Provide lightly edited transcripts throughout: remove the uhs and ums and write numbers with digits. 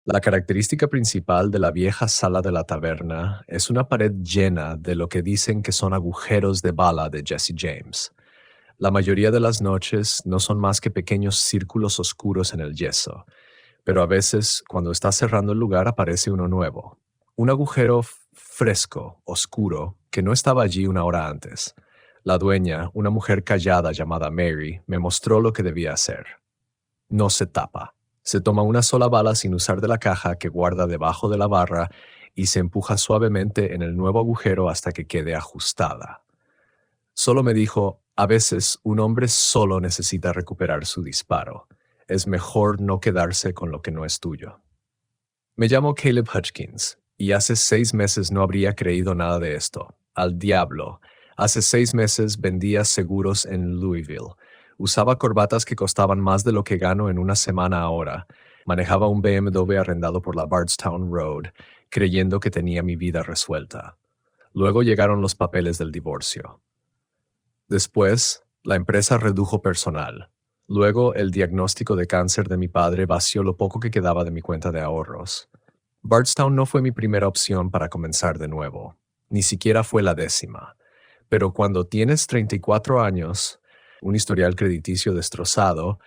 La característica principal de la vieja sala de la taberna es una pared llena de lo que dicen que son agujeros de bala de Jesse James. La mayoría de las noches no son más que pequeños círculos oscuros en el yeso, pero a veces, cuando está cerrando el lugar, aparece uno nuevo. Un agujero fresco, oscuro, que no estaba allí una hora antes. La dueña, una mujer callada llamada Mary, me mostró lo que debía hacer. No se tapa. Se toma una sola bala sin usar de la caja que guarda debajo de la barra y se empuja suavemente en el nuevo agujero hasta que quede ajustada. Solo me dijo, a veces un hombre solo necesita recuperar su disparo. Es mejor no quedarse con lo que no es tuyo. Me llamo Caleb Hutchins, y hace 6 meses no habría creído nada de esto. Al diablo. Hace 6 meses vendía seguros en Louisville. Usaba corbatas que costaban más de lo que gano en una semana ahora. Manejaba un BMW arrendado por la Bardstown Road, creyendo que tenía mi vida resuelta. Luego llegaron los papeles del divorcio. Después, la empresa redujo personal. Luego, el diagnóstico de cáncer de mi padre vació lo poco que quedaba de mi cuenta de ahorros. Bardstown no fue mi primera opción para comenzar de nuevo. Ni siquiera fue la 10ª. Pero cuando tienes 34 años, un historial crediticio destrozado,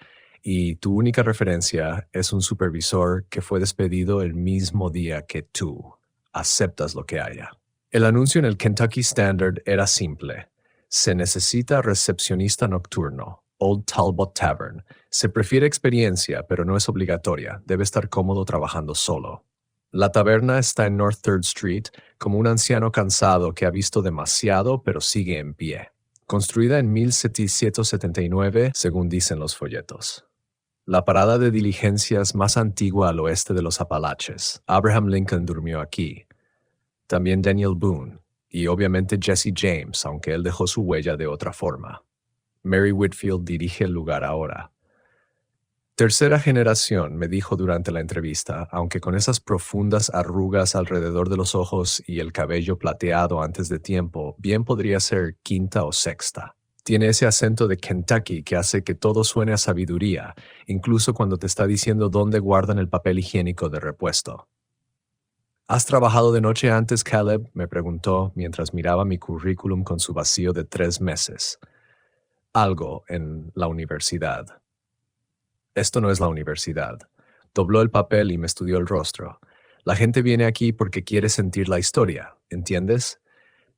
y tu única referencia es un supervisor que fue despedido el mismo día que tú, aceptas lo que haya. El anuncio en el Kentucky Standard era simple. Se necesita recepcionista nocturno. Old Talbot Tavern. Se prefiere experiencia, pero no es obligatoria. Debe estar cómodo trabajando solo. La taberna está en North 3rd Street, como un anciano cansado que ha visto demasiado, pero sigue en pie. Construida en 1779, según dicen los folletos. La parada de diligencias más antigua al oeste de los Apalaches. Abraham Lincoln durmió aquí. También Daniel Boone. Y obviamente Jesse James, aunque él dejó su huella de otra forma. Mary Whitfield dirige el lugar ahora. Tercera generación, me dijo durante la entrevista, aunque con esas profundas arrugas alrededor de los ojos y el cabello plateado antes de tiempo, bien podría ser quinta o sexta. Tiene ese acento de Kentucky que hace que todo suene a sabiduría, incluso cuando te está diciendo dónde guardan el papel higiénico de repuesto. ¿Has trabajado de noche antes, Caleb?, me preguntó mientras miraba mi currículum con su vacío de 3 meses. Algo en la universidad. Esto no es la universidad. Dobló el papel y me estudió el rostro. La gente viene aquí porque quiere sentir la historia, ¿entiendes?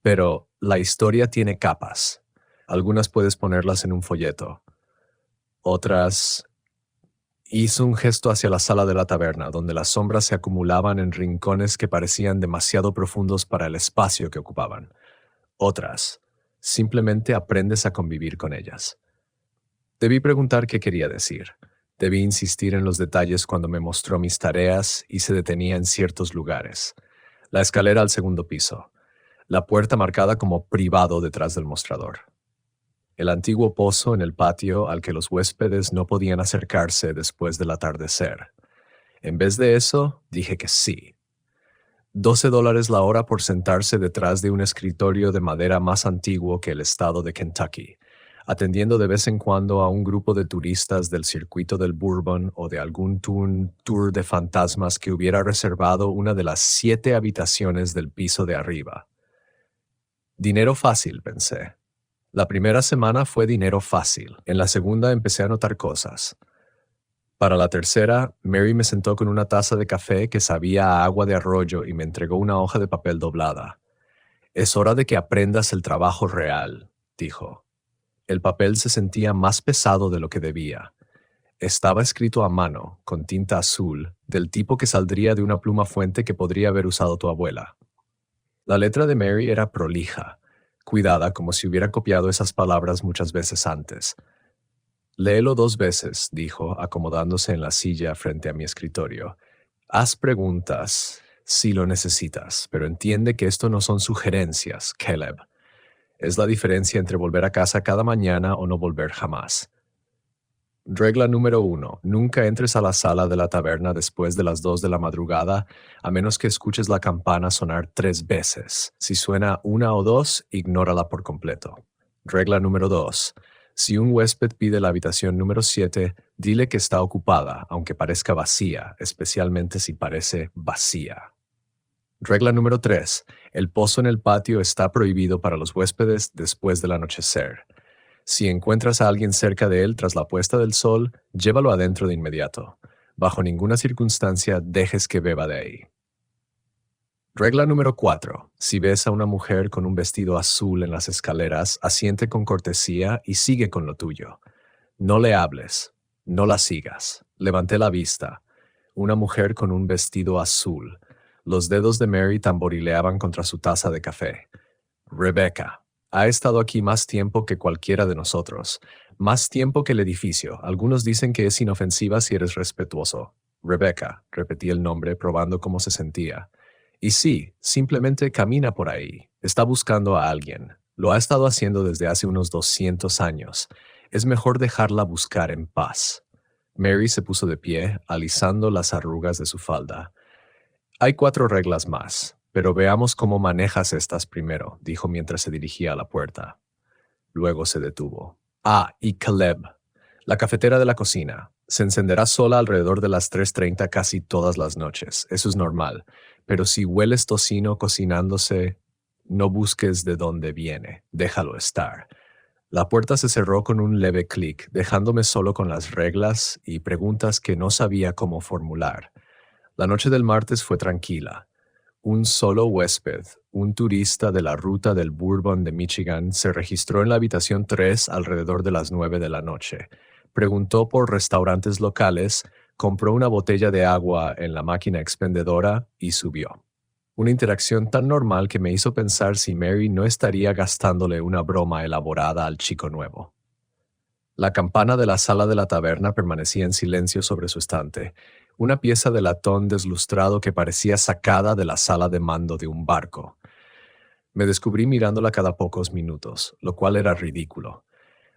Pero la historia tiene capas. Algunas puedes ponerlas en un folleto. Otras... Hizo un gesto hacia la sala de la taberna, donde las sombras se acumulaban en rincones que parecían demasiado profundos para el espacio que ocupaban. Otras, simplemente aprendes a convivir con ellas. Debí preguntar qué quería decir. Debí insistir en los detalles cuando me mostró mis tareas y se detenía en ciertos lugares. La escalera al 2º piso. La puerta marcada como privado detrás del mostrador. El antiguo pozo en el patio al que los huéspedes no podían acercarse después del atardecer. En vez de eso, dije que sí. $12 la hora por sentarse detrás de un escritorio de madera más antiguo que el estado de Kentucky, atendiendo de vez en cuando a un grupo de turistas del circuito del Bourbon o de algún tour de fantasmas que hubiera reservado una de las 7 habitaciones del piso de arriba. Dinero fácil, pensé. La primera semana fue dinero fácil. En la segunda empecé a notar cosas. Para la tercera, Mary me sentó con una taza de café que sabía a agua de arroyo y me entregó una hoja de papel doblada. Es hora de que aprendas el trabajo real, dijo. El papel se sentía más pesado de lo que debía. Estaba escrito a mano, con tinta azul, del tipo que saldría de una pluma fuente que podría haber usado tu abuela. La letra de Mary era prolija, cuidada como si hubiera copiado esas palabras muchas veces antes. Léelo 2 veces, dijo, acomodándose en la silla frente a mi escritorio. Haz preguntas, si lo necesitas, pero entiende que esto no son sugerencias, Caleb. Es la diferencia entre volver a casa cada mañana o no volver jamás. Regla número 1. Nunca entres a la sala de la taberna después de las 2 de la madrugada, a menos que escuches la campana sonar 3 veces. Si suena 1 o 2, ignórala por completo. Regla número 2. Si un huésped pide la habitación número 7, dile que está ocupada, aunque parezca vacía, especialmente si parece vacía. Regla número 3. El pozo en el patio está prohibido para los huéspedes después del anochecer. Si encuentras a alguien cerca de él tras la puesta del sol, llévalo adentro de inmediato. Bajo ninguna circunstancia dejes que beba de ahí. Regla número 4. Si ves a una mujer con un vestido azul en las escaleras, asiente con cortesía y sigue con lo tuyo. No le hables. No la sigas. Levanté la vista. Una mujer con un vestido azul. Los dedos de Mary tamborileaban contra su taza de café. Rebecca. Ha estado aquí más tiempo que cualquiera de nosotros. Más tiempo que el edificio. Algunos dicen que es inofensiva si eres respetuoso. Rebecca. Repetí el nombre, probando cómo se sentía. Y sí, simplemente camina por ahí. Está buscando a alguien. Lo ha estado haciendo desde hace unos 200 años. Es mejor dejarla buscar en paz. Mary se puso de pie, alisando las arrugas de su falda. Hay 4 reglas más, pero veamos cómo manejas estas primero, dijo mientras se dirigía a la puerta. Luego se detuvo. Y Caleb. La cafetera de la cocina. Se encenderá sola alrededor de las 3:30 casi todas las noches. Eso es normal. Pero si hueles tocino cocinándose, no busques de dónde viene. Déjalo estar. La puerta se cerró con un leve clic, dejándome solo con las reglas y preguntas que no sabía cómo formular. La noche del martes fue tranquila. Un solo huésped, un turista de la ruta del Bourbon de Michigan, se registró en la habitación 3 alrededor de las 9 de la noche. Preguntó por restaurantes locales, compró una botella de agua en la máquina expendedora y subió. Una interacción tan normal que me hizo pensar si Mary no estaría gastándole una broma elaborada al chico nuevo. La campana de la sala de la taberna permanecía en silencio sobre su estante, una pieza de latón deslustrado que parecía sacada de la sala de mando de un barco. Me descubrí mirándola cada pocos minutos, lo cual era ridículo.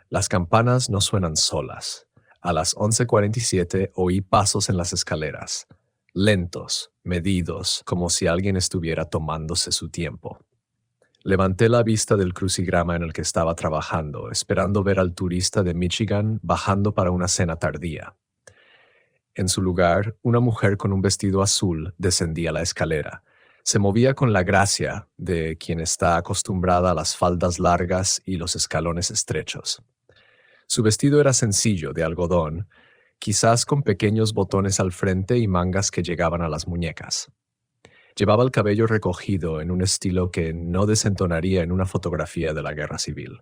Las campanas no suenan solas. A las 11:47 oí pasos en las escaleras, lentos, medidos, como si alguien estuviera tomándose su tiempo. Levanté la vista del crucigrama en el que estaba trabajando, esperando ver al turista de Michigan bajando para una cena tardía. En su lugar, una mujer con un vestido azul descendía la escalera. Se movía con la gracia de quien está acostumbrada a las faldas largas y los escalones estrechos. Su vestido era sencillo, de algodón, quizás con pequeños botones al frente y mangas que llegaban a las muñecas. Llevaba el cabello recogido en un estilo que no desentonaría en una fotografía de la Guerra Civil.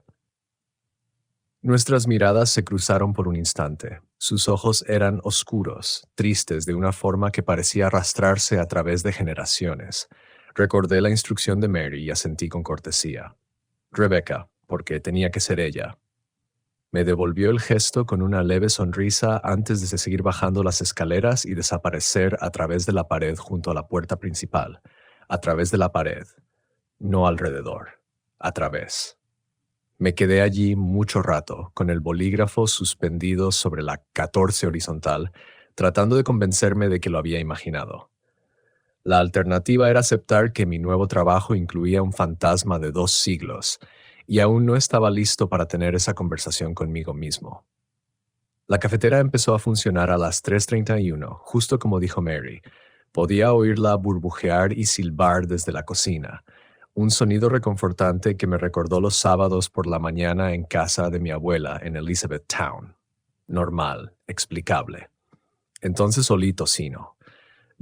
Nuestras miradas se cruzaron por un instante. Sus ojos eran oscuros, tristes de una forma que parecía arrastrarse a través de generaciones. Recordé la instrucción de Mary y asentí con cortesía. Rebecca, porque tenía que ser ella. Me devolvió el gesto con una leve sonrisa antes de seguir bajando las escaleras y desaparecer a través de la pared junto a la puerta principal. A través de la pared. No alrededor. A través. Me quedé allí mucho rato, con el bolígrafo suspendido sobre la 14 horizontal, tratando de convencerme de que lo había imaginado. La alternativa era aceptar que mi nuevo trabajo incluía un fantasma de 2 siglos, y aún no estaba listo para tener esa conversación conmigo mismo. La cafetera empezó a funcionar a las 3:31, justo como dijo Mary. Podía oírla burbujear y silbar desde la cocina, un sonido reconfortante que me recordó los sábados por la mañana en casa de mi abuela en Elizabethtown. Normal, explicable. Entonces olí tocino.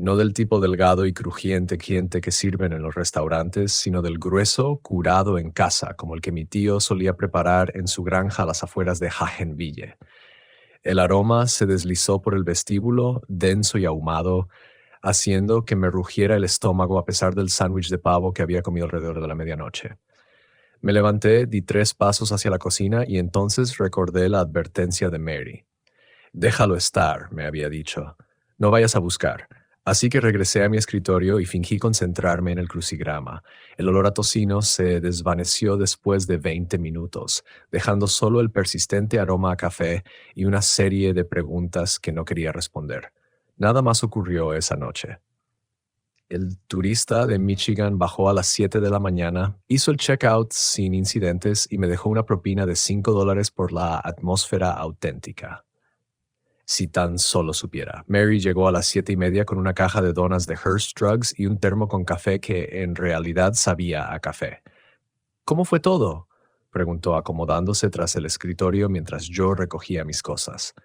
No del tipo delgado y crujiente que sirven en los restaurantes, sino del grueso curado en casa, como el que mi tío solía preparar en su granja a las afueras de Hagenville. El aroma se deslizó por el vestíbulo, denso y ahumado, haciendo que me rugiera el estómago a pesar del sándwich de pavo que había comido alrededor de la medianoche. Me levanté, di 3 pasos hacia la cocina y entonces recordé la advertencia de Mary. «Déjalo estar», me había dicho. «No vayas a buscar». Así que regresé a mi escritorio y fingí concentrarme en el crucigrama. El olor a tocino se desvaneció después de 20 minutos, dejando solo el persistente aroma a café y una serie de preguntas que no quería responder. Nada más ocurrió esa noche. El turista de Michigan bajó a las 7 de la mañana, hizo el checkout sin incidentes y me dejó una propina de $5 por la atmósfera auténtica. Si tan solo supiera. Mary llegó a las 7:30 con una caja de donas de Hearst Drugs y un termo con café que en realidad sabía a café. ¿Cómo fue todo?, preguntó acomodándose tras el escritorio mientras yo recogía mis cosas.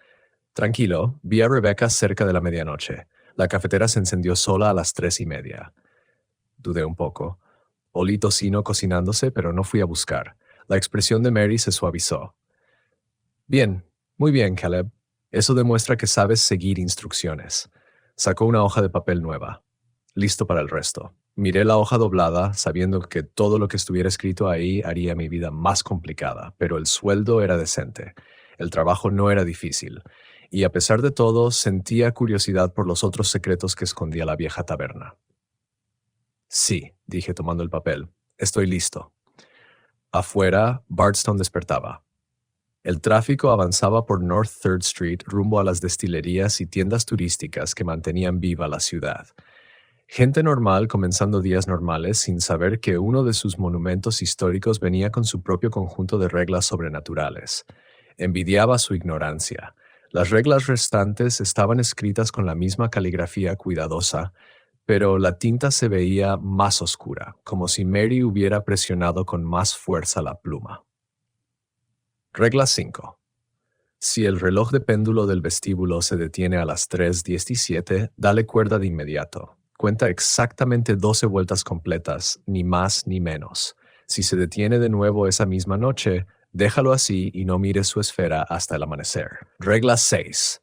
Tranquilo, vi a Rebecca cerca de la medianoche. La cafetera se encendió sola a las 3:30. Dudé un poco. Olí tocino cocinándose, pero no fui a buscar. La expresión de Mary se suavizó. Bien, muy bien, Caleb. Eso demuestra que sabes seguir instrucciones. Sacó una hoja de papel nueva. Listo para el resto. Miré la hoja doblada, sabiendo que todo lo que estuviera escrito ahí haría mi vida más complicada, pero el sueldo era decente. El trabajo no era difícil. Y a pesar de todo, sentía curiosidad por los otros secretos que escondía la vieja taberna. Sí, dije tomando el papel. Estoy listo. Afuera, Bardstown despertaba. El tráfico avanzaba por North 3rd Street rumbo a las destilerías y tiendas turísticas que mantenían viva la ciudad. Gente normal comenzando días normales sin saber que uno de sus monumentos históricos venía con su propio conjunto de reglas sobrenaturales. Envidiaba su ignorancia. Las reglas restantes estaban escritas con la misma caligrafía cuidadosa, pero la tinta se veía más oscura, como si Mary hubiera presionado con más fuerza la pluma. Regla 5. Si el reloj de péndulo del vestíbulo se detiene a las 3:17, dale cuerda de inmediato. Cuenta exactamente 12 vueltas completas, ni más ni menos. Si se detiene de nuevo esa misma noche, déjalo así y no mires su esfera hasta el amanecer. Regla 6.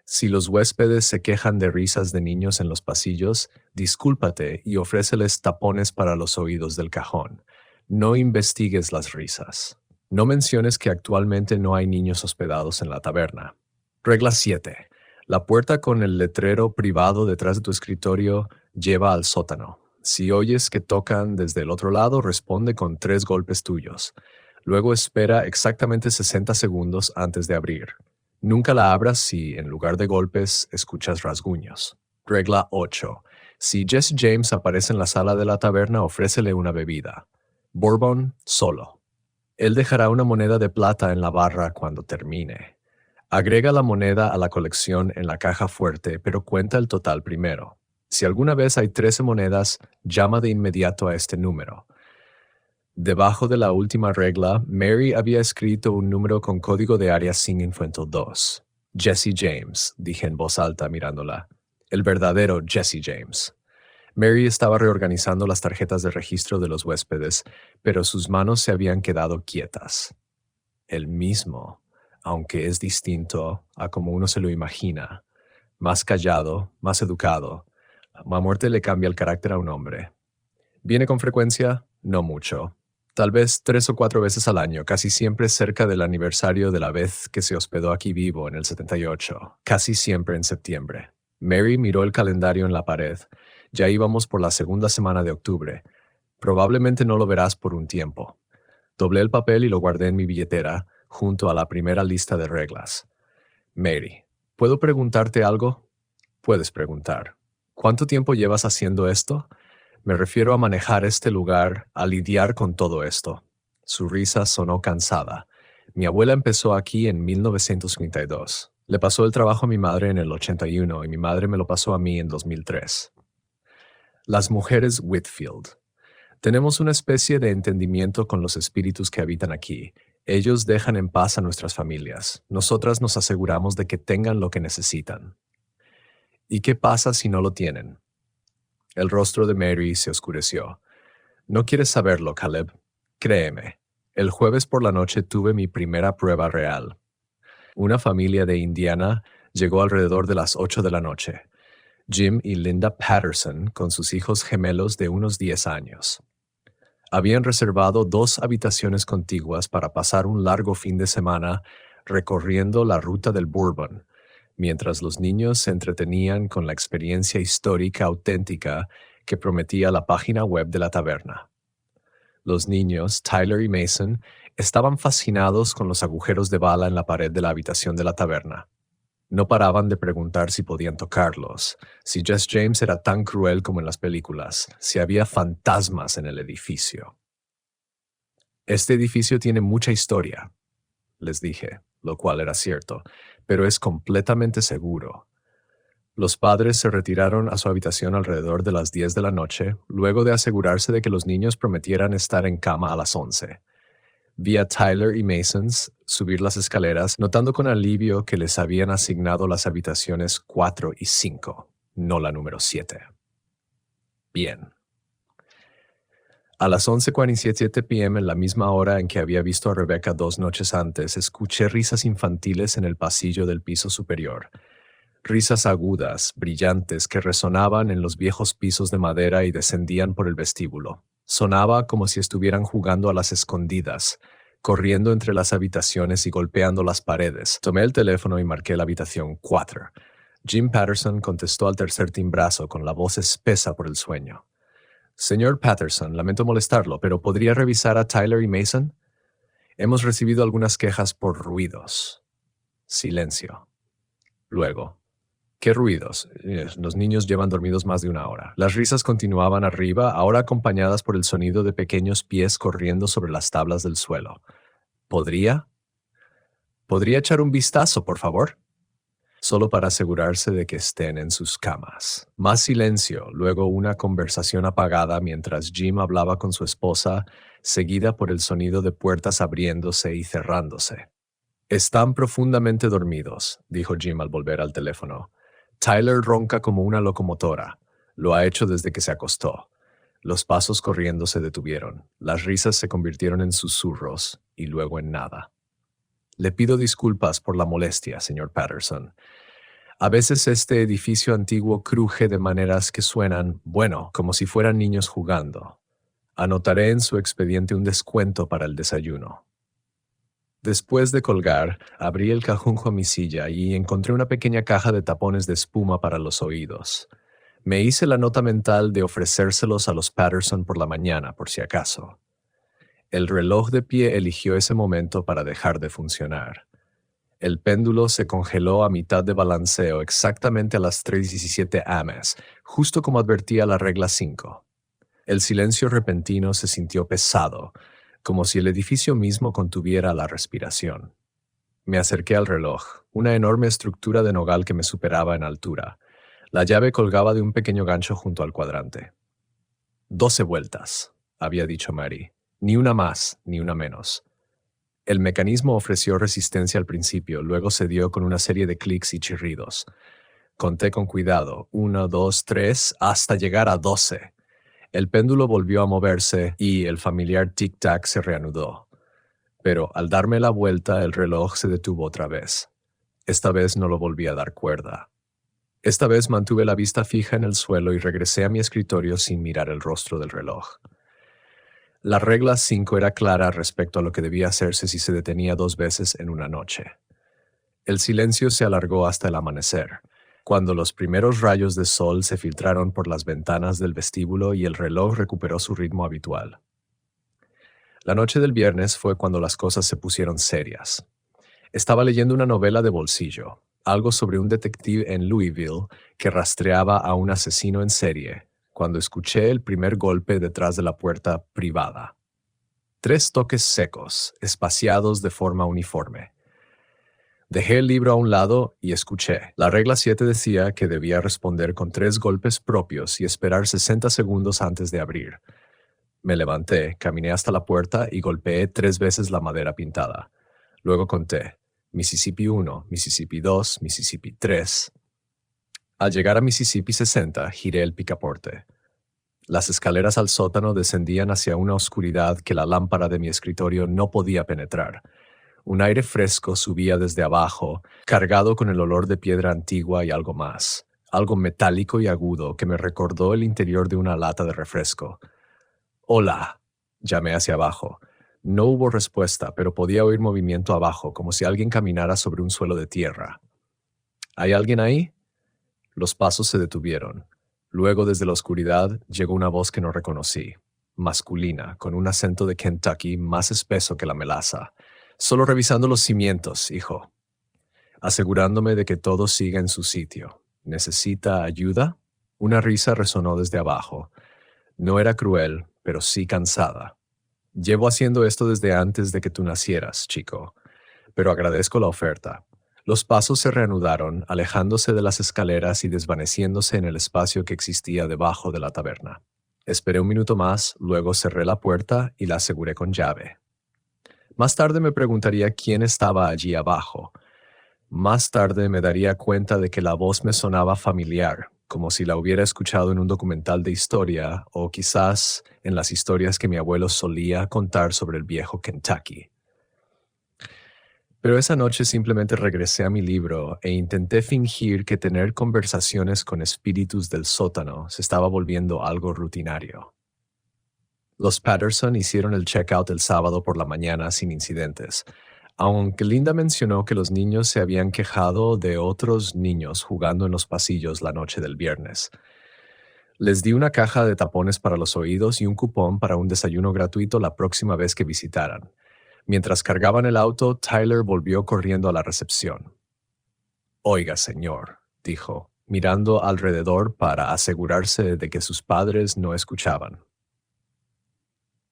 Si los huéspedes se quejan de risas de niños en los pasillos, discúlpate y ofréceles tapones para los oídos del cajón. No investigues las risas. No menciones que actualmente no hay niños hospedados en la taberna. Regla 7. La puerta con el letrero privado detrás de tu escritorio lleva al sótano. Si oyes que tocan desde el otro lado, responde con 3 golpes tuyos. Luego espera exactamente 60 segundos antes de abrir. Nunca la abras si, en lugar de golpes, escuchas rasguños. Regla 8. Si Jesse James aparece en la sala de la taberna, ofrécele una bebida. Bourbon solo. Él dejará una moneda de plata en la barra cuando termine. Agrega la moneda a la colección en la caja fuerte, pero cuenta el total primero. Si alguna vez hay 13 monedas, llama de inmediato a este número. Debajo de la última regla, Mary había escrito un número con código de área Singing Fuente 2. Jesse James, dije en voz alta mirándola. El verdadero Jesse James. Mary estaba reorganizando las tarjetas de registro de los huéspedes, pero sus manos se habían quedado quietas. El mismo, aunque es distinto a como uno se lo imagina. Más callado, más educado. La muerte le cambia el carácter a un hombre. ¿Viene con frecuencia? No mucho. Tal vez 3 o 4 veces al año, casi siempre cerca del aniversario de la vez que se hospedó aquí vivo en el 78, casi siempre en septiembre. Mary miró el calendario en la pared. Ya íbamos por la segunda semana de octubre. Probablemente no lo verás por un tiempo. Doblé el papel y lo guardé en mi billetera, junto a la primera lista de reglas. Mary, ¿puedo preguntarte algo? Puedes preguntar. ¿Cuánto tiempo llevas haciendo esto? Me refiero a manejar este lugar, a lidiar con todo esto. Su risa sonó cansada. Mi abuela empezó aquí en 1932. Le pasó el trabajo a mi madre en el 81 y mi madre me lo pasó a mí en 2003. Las mujeres Whitfield. Tenemos una especie de entendimiento con los espíritus que habitan aquí. Ellos dejan en paz a nuestras familias. Nosotras nos aseguramos de que tengan lo que necesitan. ¿Y qué pasa si no lo tienen? El rostro de Mary se oscureció. No quieres saberlo, Caleb. Créeme. El jueves por la noche tuve mi primera prueba real. Una familia de Indiana llegó alrededor de las 8 de la noche. Jim y Linda Patterson con sus hijos gemelos de unos 10 años. Habían reservado 2 habitaciones contiguas para pasar un largo fin de semana recorriendo la ruta del Bourbon, mientras los niños se entretenían con la experiencia histórica auténtica que prometía la página web de la taberna. Los niños, Tyler y Mason, estaban fascinados con los agujeros de bala en la pared de la habitación de la taberna. No paraban de preguntar si podían tocarlos, si Jess James era tan cruel como en las películas, si había fantasmas en el edificio. Este edificio tiene mucha historia, les dije, lo cual era cierto, pero es completamente seguro. Los padres se retiraron a su habitación alrededor de las 10 de la noche, luego de asegurarse de que los niños prometieran estar en cama a las 11. Vi a Tyler y Masons subir las escaleras, notando con alivio que les habían asignado las habitaciones 4 y 5, no la número 7. Bien. A las 11:47 p.m., en la misma hora en que había visto a Rebecca 2 noches antes, escuché risas infantiles en el pasillo del piso superior. Risas agudas, brillantes, que resonaban en los viejos pisos de madera y descendían por el vestíbulo. Sonaba como si estuvieran jugando a las escondidas, corriendo entre las habitaciones y golpeando las paredes. Tomé el teléfono y marqué la habitación 4. Jim Patterson contestó al tercer timbrazo con la voz espesa por el sueño. Señor Patterson, lamento molestarlo, pero ¿podría revisar a Tyler y Mason? Hemos recibido algunas quejas por ruidos. Silencio. Luego, ¿qué ruidos? Los niños llevan dormidos más de una hora. Las risas continuaban arriba, ahora acompañadas por el sonido de pequeños pies corriendo sobre las tablas del suelo. ¿Podría echar un vistazo, por favor? Solo para asegurarse de que estén en sus camas. Más silencio, luego una conversación apagada mientras Jim hablaba con su esposa, seguida por el sonido de puertas abriéndose y cerrándose. Están profundamente dormidos, dijo Jim al volver al teléfono. Tyler ronca como una locomotora. Lo ha hecho desde que se acostó. Los pasos corriendo se detuvieron. Las risas se convirtieron en susurros y luego en nada. Le pido disculpas por la molestia, señor Patterson. A veces este edificio antiguo cruje de maneras que suenan, bueno, como si fueran niños jugando. Anotaré en su expediente un descuento para el desayuno. Después de colgar, abrí el cajón junto a mi silla y encontré una pequeña caja de tapones de espuma para los oídos. Me hice la nota mental de ofrecérselos a los Patterson por la mañana, por si acaso. El reloj de pie eligió ese momento para dejar de funcionar. El péndulo se congeló a mitad de balanceo exactamente a las 3:17 am, justo como advertía la regla 5. El silencio repentino se sintió pesado, como si el edificio mismo contuviera la respiración. Me acerqué al reloj, una enorme estructura de nogal que me superaba en altura. La llave colgaba de un pequeño gancho junto al cuadrante. 12 vueltas, había dicho Mary. Ni una más, ni una menos. El mecanismo ofreció resistencia al principio, luego cedió con una serie de clics y chirridos. Conté con cuidado, 1, 2, 3, hasta llegar a 12. El péndulo volvió a moverse y el familiar tic-tac se reanudó. Pero al darme la vuelta, el reloj se detuvo otra vez. Esta vez no lo volví a dar cuerda. Esta vez mantuve la vista fija en el suelo y regresé a mi escritorio sin mirar el rostro del reloj. La regla 5 era clara respecto a lo que debía hacerse si se detenía 2 veces en una noche. El silencio se alargó hasta el amanecer, cuando los primeros rayos de sol se filtraron por las ventanas del vestíbulo y el reloj recuperó su ritmo habitual. La noche del viernes fue cuando las cosas se pusieron serias. Estaba leyendo una novela de bolsillo, algo sobre un detective en Louisville que rastreaba a un asesino en serie, cuando escuché el primer golpe detrás de la puerta privada. 3 toques secos, espaciados de forma uniforme. Dejé el libro a un lado y escuché. La regla 7 decía que debía responder con 3 golpes propios y esperar 60 segundos antes de abrir. Me levanté, caminé hasta la puerta y golpeé 3 veces la madera pintada. Luego conté. Mississippi 1, Mississippi 2, Mississippi 3. Al llegar a Mississippi 60, giré el picaporte. Las escaleras al sótano descendían hacia una oscuridad que la lámpara de mi escritorio no podía penetrar. Un aire fresco subía desde abajo, cargado con el olor de piedra antigua y algo más, algo metálico y agudo que me recordó el interior de una lata de refresco. «Hola», llamé hacia abajo. No hubo respuesta, pero podía oír movimiento abajo, como si alguien caminara sobre un suelo de tierra. «¿Hay alguien ahí?» Los pasos se detuvieron. Luego, desde la oscuridad, llegó una voz que no reconocí, masculina, con un acento de Kentucky más espeso que la melaza. «Solo revisando los cimientos, hijo». asegurándome de que todo siga en su sitio. ¿Necesita ayuda? Una risa resonó desde abajo. No era cruel, pero sí cansada. Llevo haciendo esto desde antes de que tú nacieras, chico, pero agradezco la oferta. Los pasos se reanudaron, alejándose de las escaleras y desvaneciéndose en el espacio que existía debajo de la taberna. Esperé un minuto más, luego cerré la puerta y la aseguré con llave. Más tarde me preguntaría quién estaba allí abajo. Más tarde me daría cuenta de que la voz me sonaba familiar, como si la hubiera escuchado en un documental de historia o quizás en las historias que mi abuelo solía contar sobre el viejo Kentucky. Pero esa noche simplemente regresé a mi libro e intenté fingir que tener conversaciones con espíritus del sótano se estaba volviendo algo rutinario. Los Patterson hicieron el checkout el sábado por la mañana sin incidentes, aunque Linda mencionó que los niños se habían quejado de otros niños jugando en los pasillos la noche del viernes. Les di una caja de tapones para los oídos y un cupón para un desayuno gratuito la próxima vez que visitaran. Mientras cargaban el auto, Tyler volvió corriendo a la recepción. «Oiga, señor», dijo, mirando alrededor para asegurarse de que sus padres no escuchaban.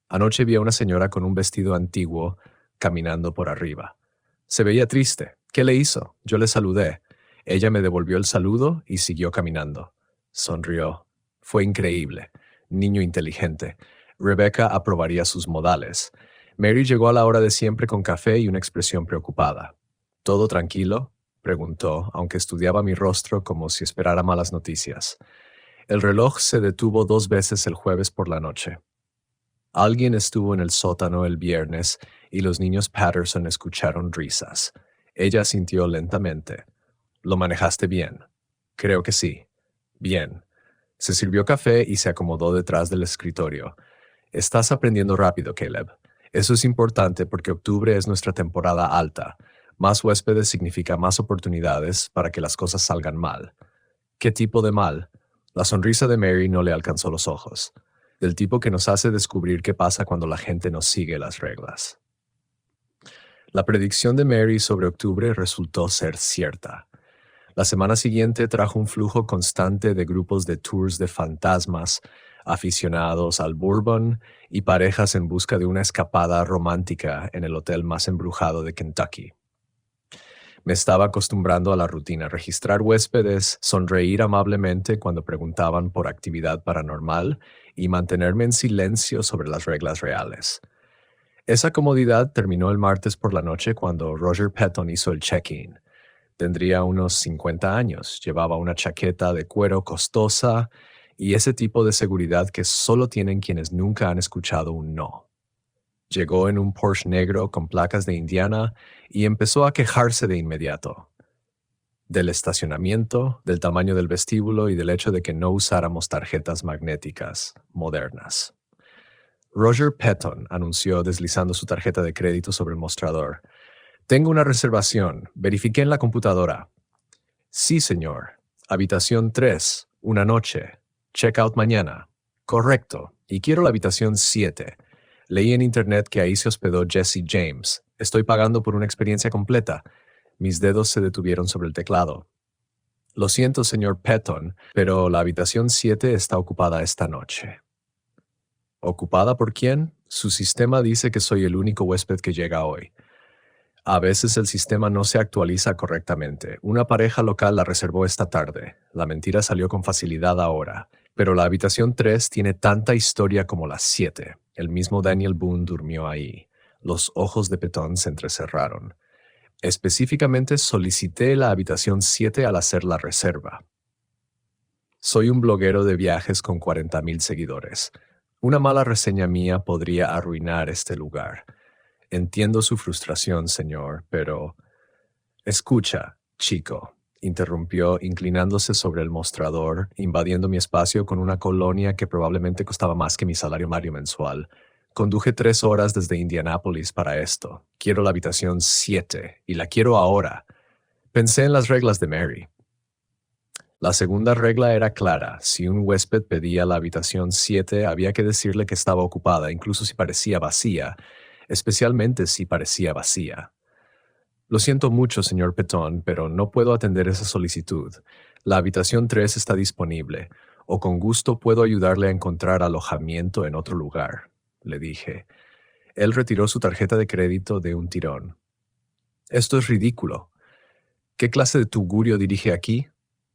Anoche vi a una señora con un vestido antiguo caminando por arriba. Se veía triste. ¿Qué le hizo? Yo le saludé. Ella me devolvió el saludo y siguió caminando. Sonrió. Fue increíble. Niño inteligente. Rebecca aprobaría sus modales. Mary llegó a la hora de siempre con café y una expresión preocupada. ¿Todo tranquilo?, preguntó, aunque estudiaba mi rostro como si esperara malas noticias. El reloj se detuvo 2 veces el jueves por la noche. Alguien estuvo en el sótano el viernes y los niños Patterson escucharon risas. Ella asintió lentamente. «¿Lo manejaste bien?» «Creo que sí». «Bien». Se sirvió café y se acomodó detrás del escritorio. «Estás aprendiendo rápido, Caleb. Eso es importante porque octubre es nuestra temporada alta. Más huéspedes significa más oportunidades para que las cosas salgan mal». «¿Qué tipo de mal?» La sonrisa de Mary no le alcanzó los ojos. «Del tipo que nos hace descubrir qué pasa cuando la gente no sigue las reglas». La predicción de Mary sobre octubre resultó ser cierta. La semana siguiente trajo un flujo constante de grupos de tours de fantasmas, aficionados al bourbon y parejas en busca de una escapada romántica en el hotel más embrujado de Kentucky. Me estaba acostumbrando a la rutina: registrar huéspedes, sonreír amablemente cuando preguntaban por actividad paranormal y mantenerme en silencio sobre las reglas reales. Esa comodidad terminó el martes por la noche cuando Roger Patton hizo el check-in. Tendría unos 50 años, llevaba una chaqueta de cuero costosa y ese tipo de seguridad que solo tienen quienes nunca han escuchado un no. Llegó en un Porsche negro con placas de Indiana y empezó a quejarse de inmediato. Del estacionamiento, del tamaño del vestíbulo y del hecho de que no usáramos tarjetas magnéticas modernas. Roger Patton anunció deslizando su tarjeta de crédito sobre el mostrador. «Tengo una reservación. Verifiqué en la computadora». «Sí, señor. Habitación 3. Una noche. Checkout mañana». «Correcto. Y quiero la habitación 7. Leí en internet que ahí se hospedó Jesse James. Estoy pagando por una experiencia completa». Mis dedos se detuvieron sobre el teclado. «Lo siento, señor Patton, pero la habitación 7 está ocupada esta noche». ¿Ocupada por quién? Su sistema dice que soy el único huésped que llega hoy. A veces el sistema no se actualiza correctamente. Una pareja local la reservó esta tarde. La mentira salió con facilidad ahora. Pero la habitación 3 tiene tanta historia como la 7. El mismo Daniel Boone durmió ahí. Los ojos de Patton se entrecerraron. Específicamente solicité la habitación 7 al hacer la reserva. Soy un bloguero de viajes con 40,000 seguidores. Una mala reseña mía podría arruinar este lugar. Entiendo su frustración, señor, pero... Escucha, chico, interrumpió inclinándose sobre el mostrador, invadiendo mi espacio con una colonia que probablemente costaba más que mi salario mensual. Conduje 3 horas desde Indianápolis para esto. Quiero la habitación 7 y la quiero ahora. Pensé en las reglas de Mary. La segunda regla era clara: si un huésped pedía la habitación 7, había que decirle que estaba ocupada, incluso si parecía vacía, especialmente si parecía vacía. Lo siento mucho, señor Petón, pero no puedo atender esa solicitud. La habitación 3 está disponible, o con gusto puedo ayudarle a encontrar alojamiento en otro lugar, le dije. Él retiró su tarjeta de crédito de un tirón. Esto es ridículo. ¿Qué clase de tugurio dirige aquí?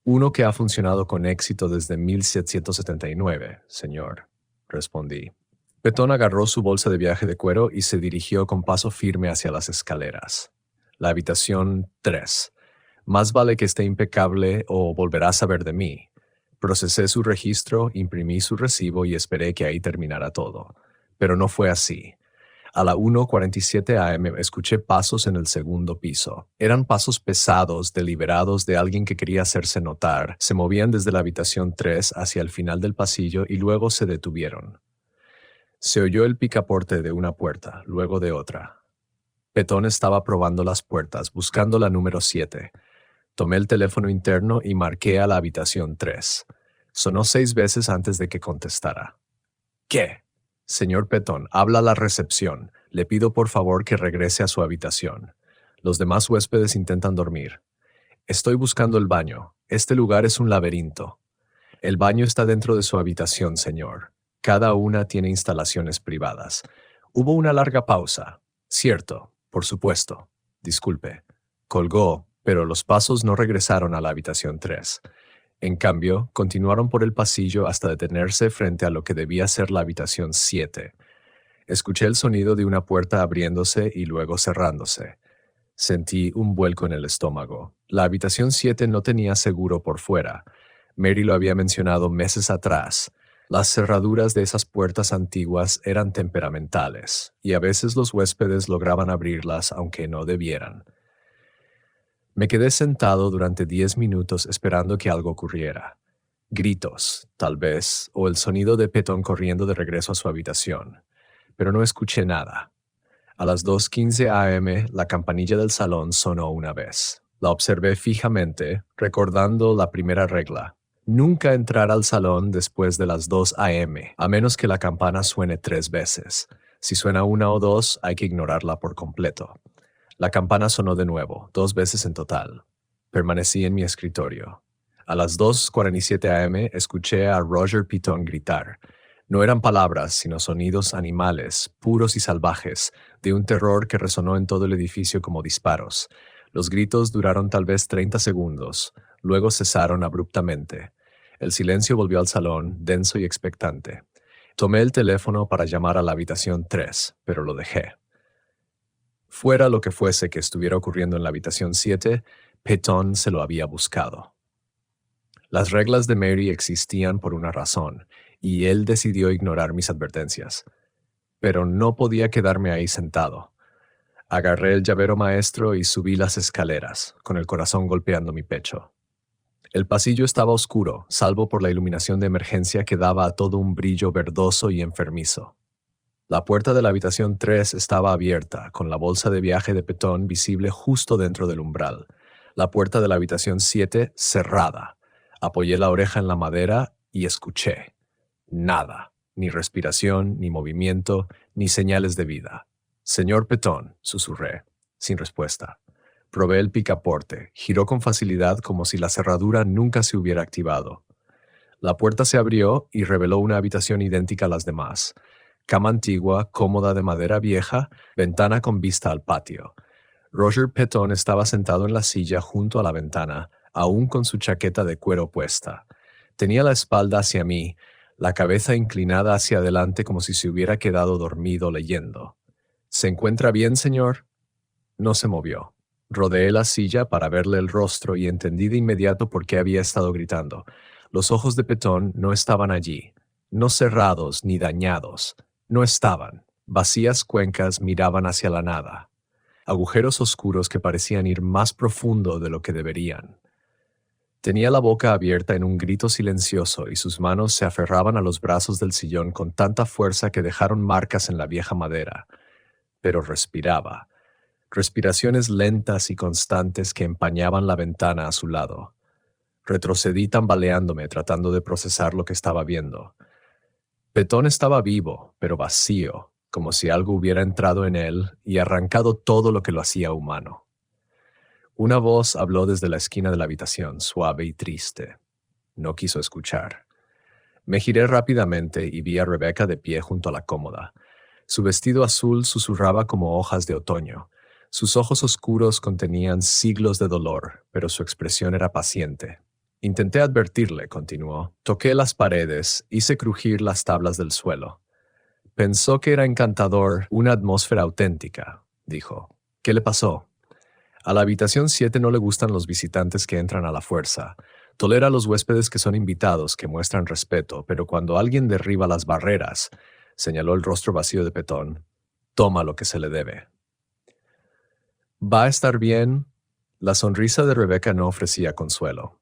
Uno que ha funcionado con éxito desde 1779, señor, respondí. Petón agarró su bolsa de viaje de cuero y se dirigió con paso firme hacia las escaleras. La habitación 3. Más vale que esté impecable o volverá a saber de mí. Procesé su registro, imprimí su recibo y esperé que ahí terminara todo. Pero no fue así. A la 1:47 a.m. escuché pasos en el segundo piso. Eran pasos pesados, deliberados de alguien que quería hacerse notar. Se movían desde la habitación 3 hacia el final del pasillo y luego se detuvieron. Se oyó el picaporte de una puerta, luego de otra. Petón estaba probando las puertas, buscando la número 7. Tomé el teléfono interno y marqué a la habitación 3. Sonó 6 veces antes de que contestara. ¿Qué? Señor Petón, habla la recepción. Le pido por favor que regrese a su habitación. Los demás huéspedes intentan dormir. Estoy buscando el baño. Este lugar es un laberinto. El baño está dentro de su habitación, señor. Cada una tiene instalaciones privadas. Hubo una larga pausa. Cierto, por supuesto. Disculpe. Colgó, pero los pasos no regresaron a la habitación 3. En cambio, continuaron por el pasillo hasta detenerse frente a lo que debía ser la habitación 7. Escuché el sonido de una puerta abriéndose y luego cerrándose. Sentí un vuelco en el estómago. La habitación 7 no tenía seguro por fuera. Mary lo había mencionado meses atrás. Las cerraduras de esas puertas antiguas eran temperamentales, y a veces los huéspedes lograban abrirlas aunque no debieran. Me quedé sentado durante 10 minutos esperando que algo ocurriera. Gritos, tal vez, o el sonido de Petón corriendo de regreso a su habitación. Pero no escuché nada. A las 2:15 a.m., la campanilla del salón sonó una vez. La observé fijamente, recordando la primera regla. Nunca entrar al salón después de las 2 a.m., a menos que la campana suene 3 veces. Si suena una o dos, hay que ignorarla por completo. La campana sonó de nuevo, 2 veces en total. Permanecí en mi escritorio. A las 2:47 a.m. escuché a Roger Petón gritar. No eran palabras, sino sonidos animales, puros y salvajes, de un terror que resonó en todo el edificio como disparos. Los gritos duraron tal vez 30 segundos, luego cesaron abruptamente. El silencio volvió al salón, denso y expectante. Tomé el teléfono para llamar a la habitación 3, pero lo dejé. Fuera lo que fuese que estuviera ocurriendo en la habitación 7, Petón se lo había buscado. Las reglas de Mary existían por una razón, y él decidió ignorar mis advertencias. Pero no podía quedarme ahí sentado. Agarré el llavero maestro y subí las escaleras, con el corazón golpeando mi pecho. El pasillo estaba oscuro, salvo por la iluminación de emergencia que daba a todo un brillo verdoso y enfermizo. La puerta de la habitación 3 estaba abierta, con la bolsa de viaje de Petón visible justo dentro del umbral. La puerta de la habitación 7 cerrada. Apoyé la oreja en la madera y escuché. Nada, ni respiración, ni movimiento, ni señales de vida. Señor Petón, susurré, sin respuesta. Probé el picaporte, giró con facilidad como si la cerradura nunca se hubiera activado. La puerta se abrió y reveló una habitación idéntica a las demás. Cama antigua, cómoda de madera vieja, ventana con vista al patio. Roger Petón estaba sentado en la silla junto a la ventana, aún con su chaqueta de cuero puesta. Tenía la espalda hacia mí, la cabeza inclinada hacia adelante como si se hubiera quedado dormido leyendo. ¿Se encuentra bien, señor? No se movió. Rodeé la silla para verle el rostro y entendí de inmediato por qué había estado gritando. Los ojos de Petón no estaban allí, no cerrados ni dañados. No estaban. Vacías cuencas miraban hacia la nada. Agujeros oscuros que parecían ir más profundo de lo que deberían. Tenía la boca abierta en un grito silencioso y sus manos se aferraban a los brazos del sillón con tanta fuerza que dejaron marcas en la vieja madera. Pero respiraba. Respiraciones lentas y constantes que empañaban la ventana a su lado. Retrocedí tambaleándome tratando de procesar lo que estaba viendo. Petón estaba vivo, pero vacío, como si algo hubiera entrado en él y arrancado todo lo que lo hacía humano. Una voz habló desde la esquina de la habitación, suave y triste. No quiso escuchar. Me giré rápidamente y vi a Rebecca de pie junto a la cómoda. Su vestido azul susurraba como hojas de otoño. Sus ojos oscuros contenían siglos de dolor, pero su expresión era paciente. Intenté advertirle, continuó. Toqué las paredes, hice crujir las tablas del suelo. Pensó que era encantador, una atmósfera auténtica, dijo. ¿Qué le pasó? A la habitación 7 no le gustan los visitantes que entran a la fuerza. Tolera a los huéspedes que son invitados, que muestran respeto, pero cuando alguien derriba las barreras, señaló el rostro vacío de Petón, toma lo que se le debe. ¿Va a estar bien? La sonrisa de Rebecca no ofrecía consuelo.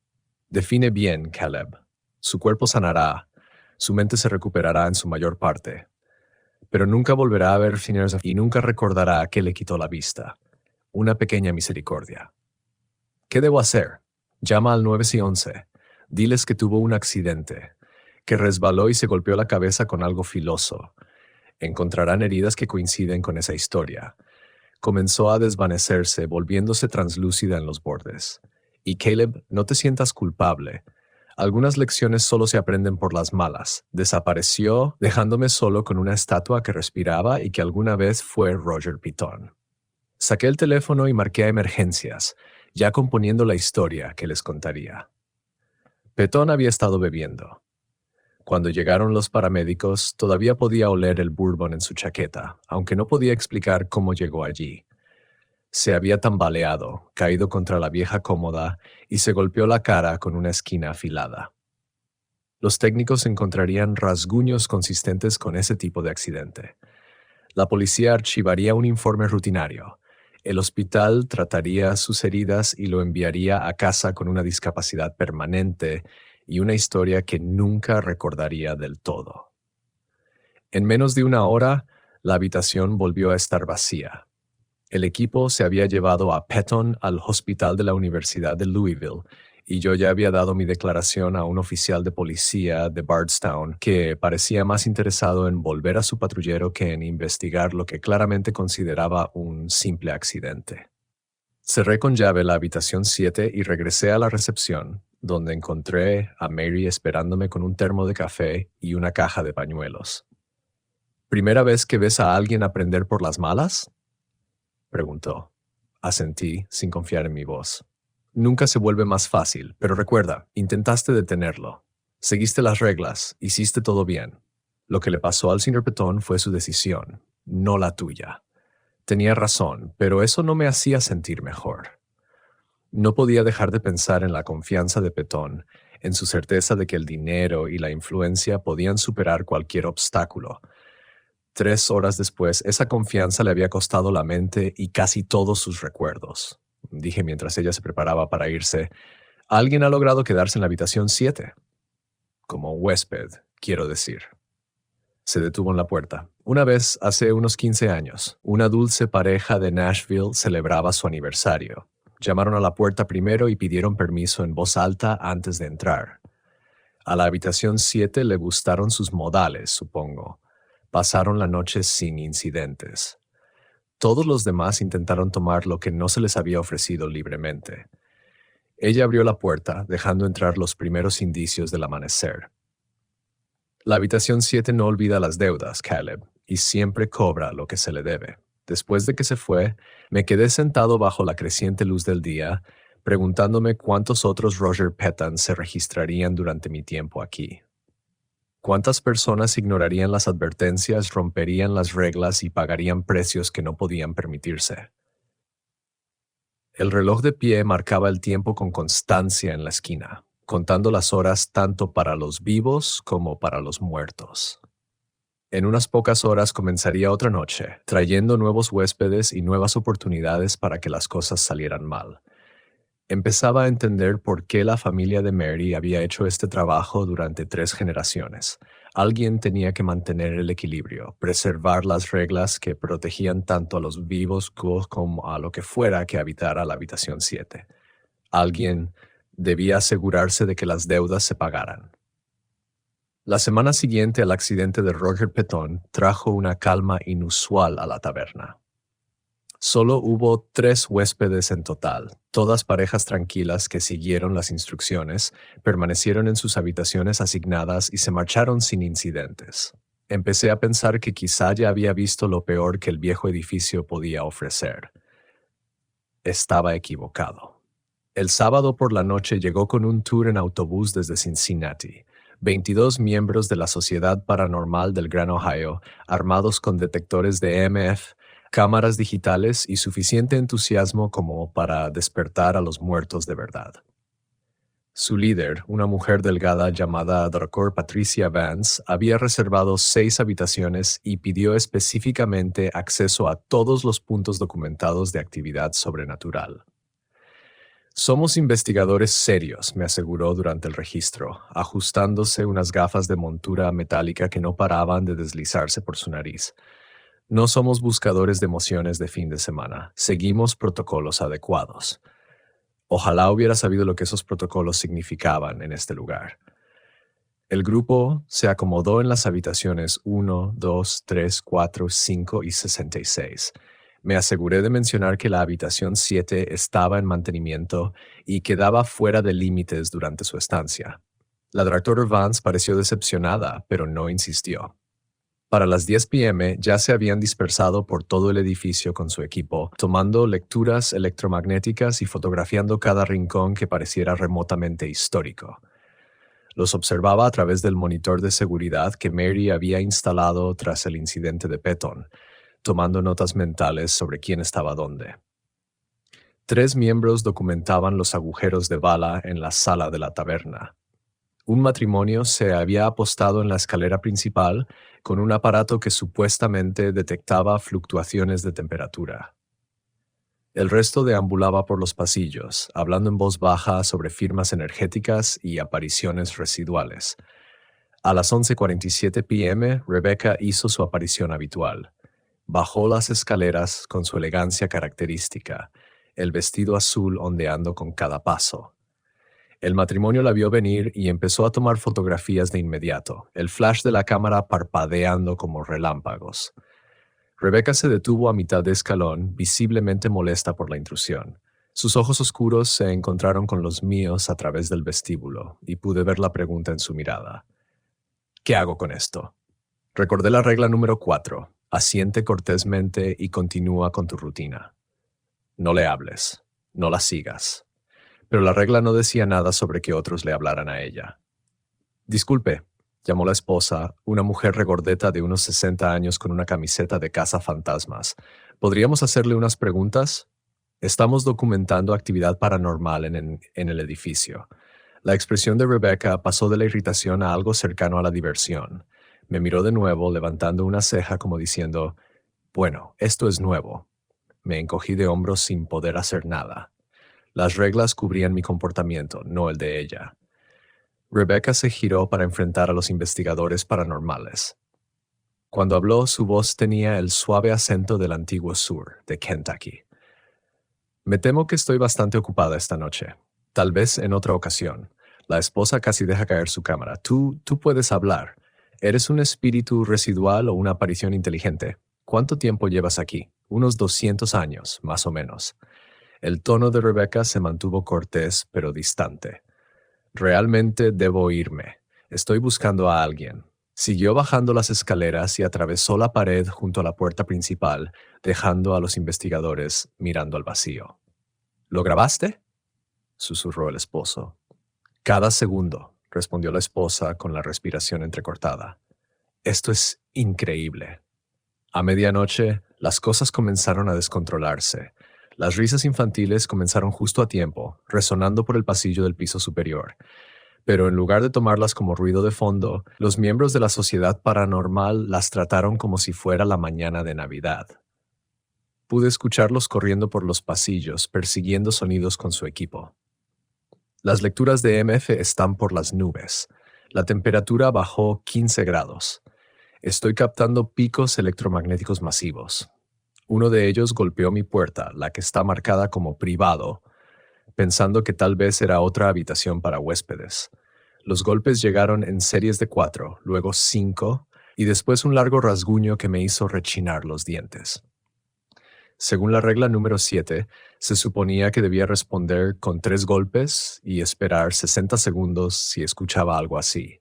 Define bien, Caleb. Su cuerpo sanará, su mente se recuperará en su mayor parte, pero nunca volverá a ver Phineas y nunca recordará que le quitó la vista. Una pequeña misericordia. ¿Qué debo hacer? Llama al 911. Diles que tuvo un accidente, que resbaló y se golpeó la cabeza con algo filoso. Encontrarán heridas que coinciden con esa historia. Comenzó a desvanecerse, volviéndose translúcida en los bordes. Y Caleb, no te sientas culpable. Algunas lecciones solo se aprenden por las malas. Desapareció, dejándome solo con una estatua que respiraba y que alguna vez fue Roger Piton. Saqué el teléfono y marqué a emergencias, ya componiendo la historia que les contaría. Petón había estado bebiendo. Cuando llegaron los paramédicos, todavía podía oler el bourbon en su chaqueta, aunque no podía explicar cómo llegó allí. Se había tambaleado, caído contra la vieja cómoda y se golpeó la cara con una esquina afilada. Los técnicos encontrarían rasguños consistentes con ese tipo de accidente. La policía archivaría un informe rutinario. El hospital trataría sus heridas y lo enviaría a casa con una discapacidad permanente y una historia que nunca recordaría del todo. En menos de una hora, la habitación volvió a estar vacía. El equipo se había llevado a Petton al hospital de la Universidad de Louisville y yo ya había dado mi declaración a un oficial de policía de Bardstown que parecía más interesado en volver a su patrullero que en investigar lo que claramente consideraba un simple accidente. Cerré con llave la habitación 7 y regresé a la recepción, donde encontré a Mary esperándome con un termo de café y una caja de pañuelos. ¿Primera vez que ves a alguien aprender por las malas?, preguntó. Asentí, sin confiar en mi voz. Nunca se vuelve más fácil, pero recuerda, intentaste detenerlo. Seguiste las reglas, hiciste todo bien. Lo que le pasó al señor Petón fue su decisión, no la tuya. Tenía razón, pero eso no me hacía sentir mejor. No podía dejar de pensar en la confianza de Petón, en su certeza de que el dinero y la influencia podían superar cualquier obstáculo. 3 horas después, esa confianza le había costado la mente y casi todos sus recuerdos. Dije mientras ella se preparaba para irse, alguien ha logrado quedarse en la habitación 7. Como huésped, quiero decir. Se detuvo en la puerta. Una vez, hace unos 15 años, una dulce pareja de Nashville celebraba su aniversario. Llamaron a la puerta primero y pidieron permiso en voz alta antes de entrar. A la habitación 7 le gustaron sus modales, supongo. Pasaron la noche sin incidentes. Todos los demás intentaron tomar lo que no se les había ofrecido libremente. Ella abrió la puerta, dejando entrar los primeros indicios del amanecer. La habitación 7 no olvida las deudas, Caleb, y siempre cobra lo que se le debe. Después de que se fue, me quedé sentado bajo la creciente luz del día, preguntándome cuántos otros Roger Petton se registrarían durante mi tiempo aquí. ¿Cuántas personas ignorarían las advertencias, romperían las reglas y pagarían precios que no podían permitirse? El reloj de pie marcaba el tiempo con constancia en la esquina, contando las horas tanto para los vivos como para los muertos. En unas pocas horas comenzaría otra noche, trayendo nuevos huéspedes y nuevas oportunidades para que las cosas salieran mal. Empezaba a entender por qué la familia de Mary había hecho este trabajo durante 3 generaciones. Alguien tenía que mantener el equilibrio, preservar las reglas que protegían tanto a los vivos como a lo que fuera que habitara la habitación 7. Alguien debía asegurarse de que las deudas se pagaran. La semana siguiente al accidente de Roger Petón trajo una calma inusual a la taberna. Solo hubo 3 huéspedes en total, todas parejas tranquilas que siguieron las instrucciones, permanecieron en sus habitaciones asignadas y se marcharon sin incidentes. Empecé a pensar que quizá ya había visto lo peor que el viejo edificio podía ofrecer. Estaba equivocado. El sábado por la noche llegó con un tour en autobús desde Cincinnati. 22 miembros de la Sociedad Paranormal del Gran Ohio, armados con detectores de EMF, cámaras digitales y suficiente entusiasmo como para despertar a los muertos de verdad. Su líder, una mujer delgada llamada Dr. Patricia Vance, había reservado 6 habitaciones y pidió específicamente acceso a todos los puntos documentados de actividad sobrenatural. Somos investigadores serios, me aseguró durante el registro, ajustándose unas gafas de montura metálica que no paraban de deslizarse por su nariz. No somos buscadores de emociones de fin de semana. Seguimos protocolos adecuados. Ojalá hubiera sabido lo que esos protocolos significaban en este lugar. El grupo se acomodó en las habitaciones 1, 2, 3, 4, 5 y 66. Me aseguré de mencionar que la habitación 7 estaba en mantenimiento y quedaba fuera de límites durante su estancia. La Dr. Vance pareció decepcionada, pero no insistió. Para las 10 p.m. ya se habían dispersado por todo el edificio con su equipo, tomando lecturas electromagnéticas y fotografiando cada rincón que pareciera remotamente histórico. Los observaba a través del monitor de seguridad que Mary había instalado tras el incidente de Petton, tomando notas mentales sobre quién estaba dónde. 3 miembros documentaban los agujeros de bala en la sala de la taberna. Un matrimonio se había apostado en la escalera principal con un aparato que supuestamente detectaba fluctuaciones de temperatura. El resto deambulaba por los pasillos, hablando en voz baja sobre firmas energéticas y apariciones residuales. A las 11:47 p.m., Rebecca hizo su aparición habitual. Bajó las escaleras con su elegancia característica, el vestido azul ondeando con cada paso. El matrimonio la vio venir y empezó a tomar fotografías de inmediato, el flash de la cámara parpadeando como relámpagos. Rebecca se detuvo a mitad de escalón, visiblemente molesta por la intrusión. Sus ojos oscuros se encontraron con los míos a través del vestíbulo, y pude ver la pregunta en su mirada. ¿Qué hago con esto? Recordé la regla número 4. Asiente cortésmente y continúa con tu rutina. No le hables, no la sigas. Pero la regla no decía nada sobre que otros le hablaran a ella. Disculpe, llamó la esposa, una mujer regordeta de unos 60 años con una camiseta de cazafantasmas. ¿Podríamos hacerle unas preguntas? Estamos documentando actividad paranormal en el edificio. La expresión de Rebecca pasó de la irritación a algo cercano a la diversión. Me miró de nuevo, levantando una ceja como diciendo, «Bueno, esto es nuevo». Me encogí de hombros sin poder hacer nada. Las reglas cubrían mi comportamiento, no el de ella. Rebecca se giró para enfrentar a los investigadores paranormales. Cuando habló, su voz tenía el suave acento del antiguo sur, de Kentucky. Me temo que estoy bastante ocupada esta noche. Tal vez en otra ocasión. La esposa casi deja caer su cámara. Tú puedes hablar. ¿Eres un espíritu residual o una aparición inteligente? ¿Cuánto tiempo llevas aquí? Unos 200 años, más o menos. El tono de Rebecca se mantuvo cortés, pero distante. Realmente debo irme. Estoy buscando a alguien. Siguió bajando las escaleras y atravesó la pared junto a la puerta principal, dejando a los investigadores mirando al vacío. ¿Lo grabaste?, susurró el esposo. Cada segundo, respondió la esposa con la respiración entrecortada. Esto es increíble. A medianoche, las cosas comenzaron a descontrolarse. Las risas infantiles comenzaron justo a tiempo, resonando por el pasillo del piso superior. Pero en lugar de tomarlas como ruido de fondo, los miembros de la sociedad paranormal las trataron como si fuera la mañana de Navidad. Pude escucharlos corriendo por los pasillos, persiguiendo sonidos con su equipo. Las lecturas de EMF están por las nubes. La temperatura bajó 15 grados. Estoy captando picos electromagnéticos masivos. Uno de ellos golpeó mi puerta, la que está marcada como privado, pensando que tal vez era otra habitación para huéspedes. Los golpes llegaron en series de 4, luego 5, y después un largo rasguño que me hizo rechinar los dientes. Según la regla número 7, se suponía que debía responder con 3 golpes y esperar 60 segundos si escuchaba algo así.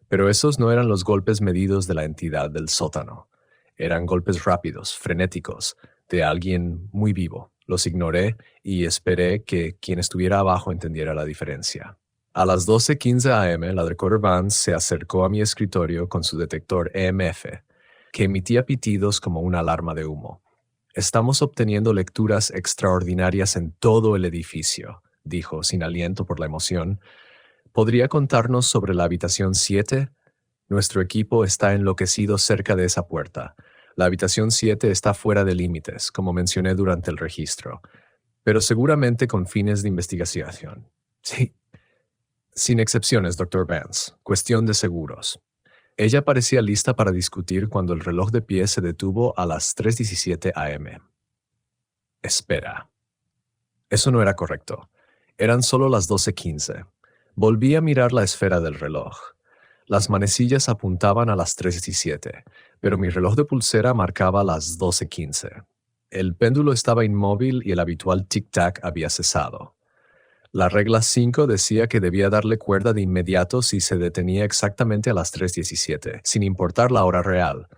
Pero esos no eran los golpes medidos de la entidad del sótano. Eran golpes rápidos, frenéticos, de alguien muy vivo. Los ignoré y esperé que quien estuviera abajo entendiera la diferencia. A las 12:15 a.m., la Recorder Vance se acercó a mi escritorio con su detector EMF, que emitía pitidos como una alarma de humo. «Estamos obteniendo lecturas extraordinarias en todo el edificio», dijo, sin aliento por la emoción. «¿Podría contarnos sobre la habitación 7? Nuestro equipo está enloquecido cerca de esa puerta. La habitación 7 está fuera de límites, como mencioné durante el registro, pero seguramente con fines de investigación. Sí, sin excepciones, Dr. Vance. Cuestión de seguros». Ella parecía lista para discutir cuando el reloj de pie se detuvo a las 3:17 a.m. Espera. Eso no era correcto. Eran solo las 12:15. Volví a mirar la esfera del reloj. Las manecillas apuntaban a las 3:17, pero mi reloj de pulsera marcaba las 12:15. El péndulo estaba inmóvil y el habitual tic-tac había cesado. La regla 5 decía que debía darle cuerda de inmediato si se detenía exactamente a las 3:17, sin importar la hora real.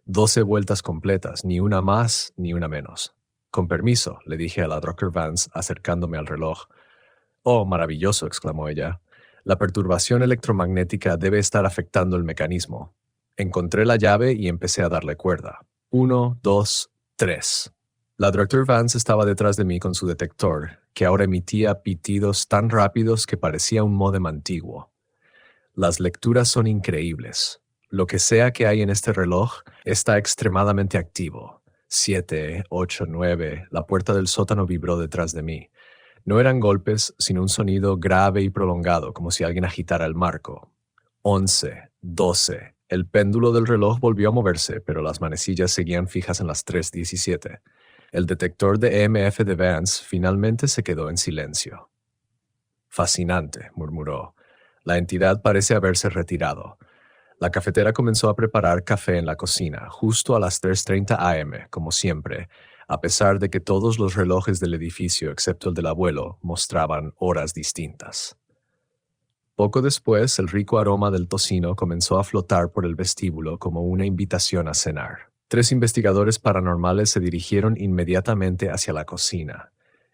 12 vueltas completas, ni una más ni una menos. «Con permiso», le dije a la Dr. Vance acercándome al reloj. «Oh, maravilloso», exclamó ella. «La perturbación electromagnética debe estar afectando el mecanismo». Encontré la llave y empecé a darle cuerda. 1, 2, 3. La Dr. Vance estaba detrás de mí con su detector, que ahora emitía pitidos tan rápidos que parecía un módem antiguo. Las lecturas son increíbles. Lo que sea que hay en este reloj está extremadamente activo. 7, 8, 9. La puerta del sótano vibró detrás de mí. No eran golpes, sino un sonido grave y prolongado, como si alguien agitara el marco. 11, 12. El péndulo del reloj volvió a moverse, pero las manecillas seguían fijas en las 3:17. El detector de EMF de Vance finalmente se quedó en silencio. «Fascinante», murmuró. «La entidad parece haberse retirado». La cafetera comenzó a preparar café en la cocina, justo a las 3:30 a.m., como siempre, a pesar de que todos los relojes del edificio, excepto el del abuelo, mostraban horas distintas. Poco después, el rico aroma del tocino comenzó a flotar por el vestíbulo como una invitación a cenar. 3 investigadores paranormales se dirigieron inmediatamente hacia la cocina.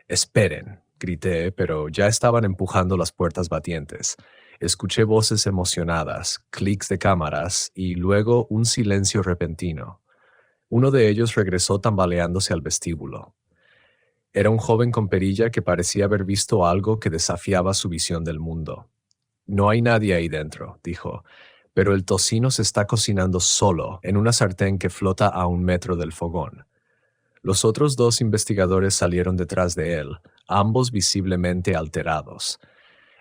«Esperen», grité, pero ya estaban empujando las puertas batientes. Escuché voces emocionadas, clics de cámaras y luego un silencio repentino. Uno de ellos regresó tambaleándose al vestíbulo. Era un joven con perilla que parecía haber visto algo que desafiaba su visión del mundo. «No hay nadie ahí dentro», dijo, «pero el tocino se está cocinando solo en una sartén que flota a 1 metro del fogón». Los otros 2 investigadores salieron detrás de él, ambos visiblemente alterados.